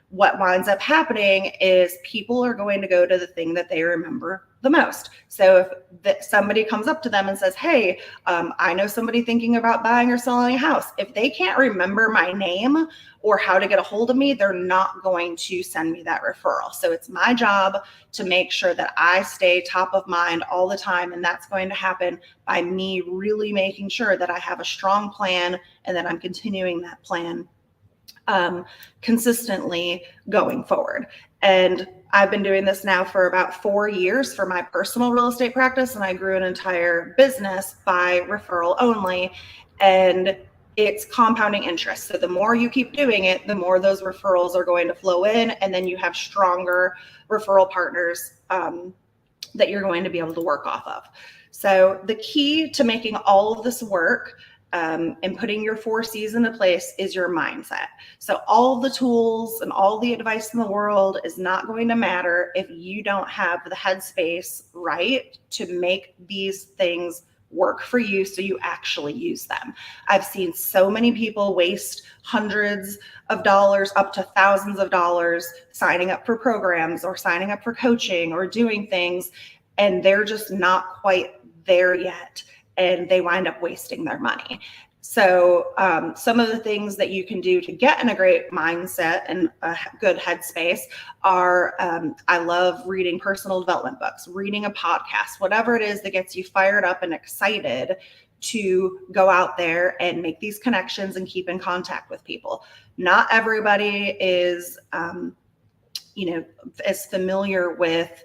what winds up happening is people are going to go to the thing that they remember the most. So if somebody comes up to them and says, hey, I know somebody thinking about buying or selling a house. If they can't remember my name or how to get a hold of me, they're not going to send me that referral. So it's my job to make sure that I stay top of mind all the time. And that's going to happen by me really making sure that I have a strong plan and that I'm continuing that plan consistently going forward. And I've been doing this now for about 4 years for my personal real estate practice, and I grew an entire business by referral only, and it's compounding interest. So the more you keep doing it, the more those referrals are going to flow in, and then you have stronger referral partners that you're going to be able to work off of. So the key to making all of this work and putting your 4 C's into place is your mindset. So all the tools and all the advice in the world is not going to matter if you don't have the headspace right to make these things work for you so you actually use them. I've seen so many people waste hundreds of dollars up to thousands of dollars signing up for programs or signing up for coaching or doing things, and they're just not quite there yet, and they wind up wasting their money. So some of the things that you can do to get in a great mindset and a good headspace are, I love reading personal development books, reading a podcast, whatever it is that gets you fired up and excited to go out there and make these connections and keep in contact with people. Not everybody is, as familiar with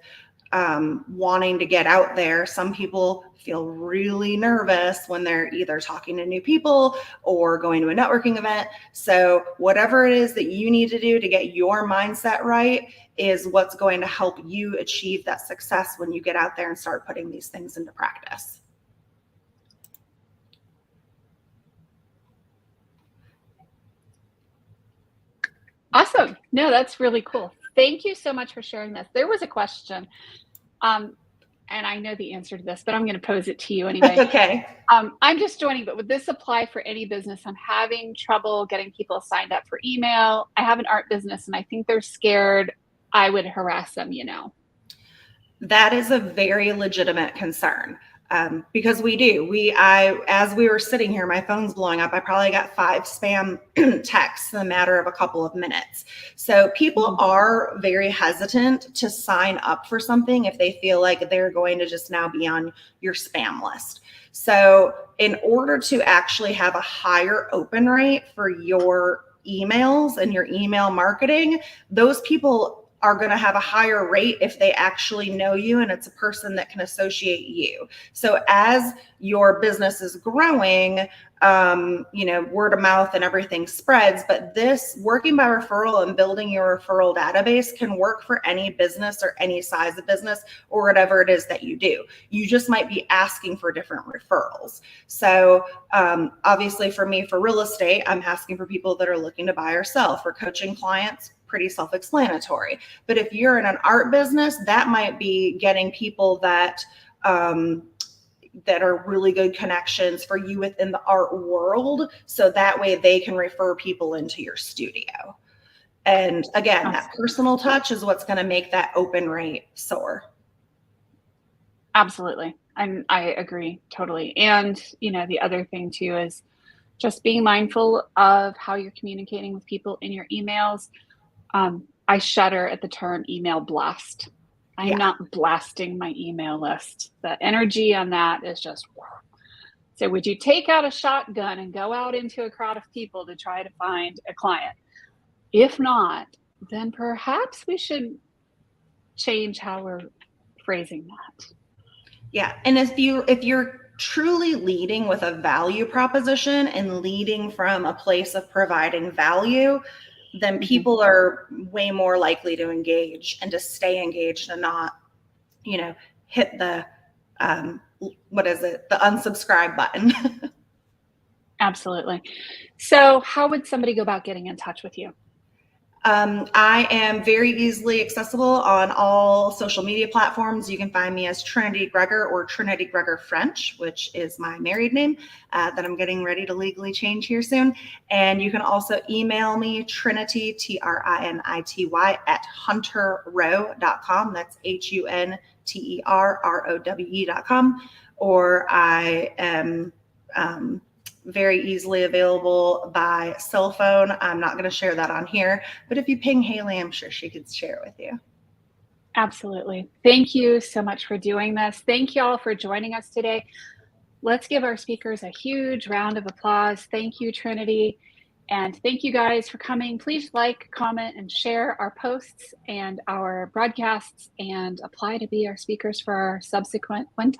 wanting to get out there. Some people feel really nervous when they're either talking to new people or going to a networking event. So whatever it is that you need to do to get your mindset right is what's going to help you achieve that success when you get out there and start putting these things into practice. Awesome. No, that's really cool. Thank you so much for sharing this. There was a question, and I know the answer to this, but I'm going to pose it to you anyway. Okay. I'm just joining, but would this apply for any business? I'm having trouble getting people signed up for email. I have an art business and I think they're scared I would harass them, That is a very legitimate concern. Because we do. As we were sitting here, my phone's blowing up. I probably got 5 spam texts in a matter of a couple of minutes. So people are very hesitant to sign up for something if they feel like they're going to just now be on your spam list. So in order to actually have a higher open rate for your emails and your email marketing, those people are going to have a higher rate if they actually know you and it's a person that can associate you. So as your business is growing, word of mouth and everything spreads, but this working by referral and building your referral database can work for any business or any size of business or whatever it is that you do. You just might be asking for different referrals. So obviously for me, for real estate, I'm asking for people that are looking to buy or sell. For coaching clients, pretty self-explanatory. But if you're in an art business, that might be getting people that are really good connections for you within the art world. So that way they can refer people into your studio. And again, that personal touch is what's going to make that open rate soar. Absolutely. I agree totally. And, the other thing too is Just being mindful of how you're communicating with people in your emails. I shudder at the term email blast. I'm Yeah. not blasting my email list. The energy on that is just, so would you take out a shotgun and go out into a crowd of people to try to find a client? If not, then perhaps we should change how we're phrasing that. Yeah. And if you're truly leading with a value proposition and leading from a place of providing value, then people are way more likely to engage and to stay engaged and not, hit the the unsubscribe button. Absolutely. So how would somebody go about getting in touch with you? I am very easily accessible on all social media platforms. You can find me as Trinity Gregor or Trinity Gregor French, which is my married name that I'm getting ready to legally change here soon. And you can also email me, Trinity, Trinity, @hunterrow.com. That's HUNTERROWE.com. Or I am very easily available by cell phone. I'm not going to share that on here, but if you ping Haley, I'm sure she could share it with you. Absolutely. Thank you so much for doing this. Thank you all for joining us today. Let's give our speakers a huge round of applause. Thank you, Trinity. And thank you guys for coming. Please like, comment, and share our posts and our broadcasts and apply to be our speakers for our subsequent WEN Talk.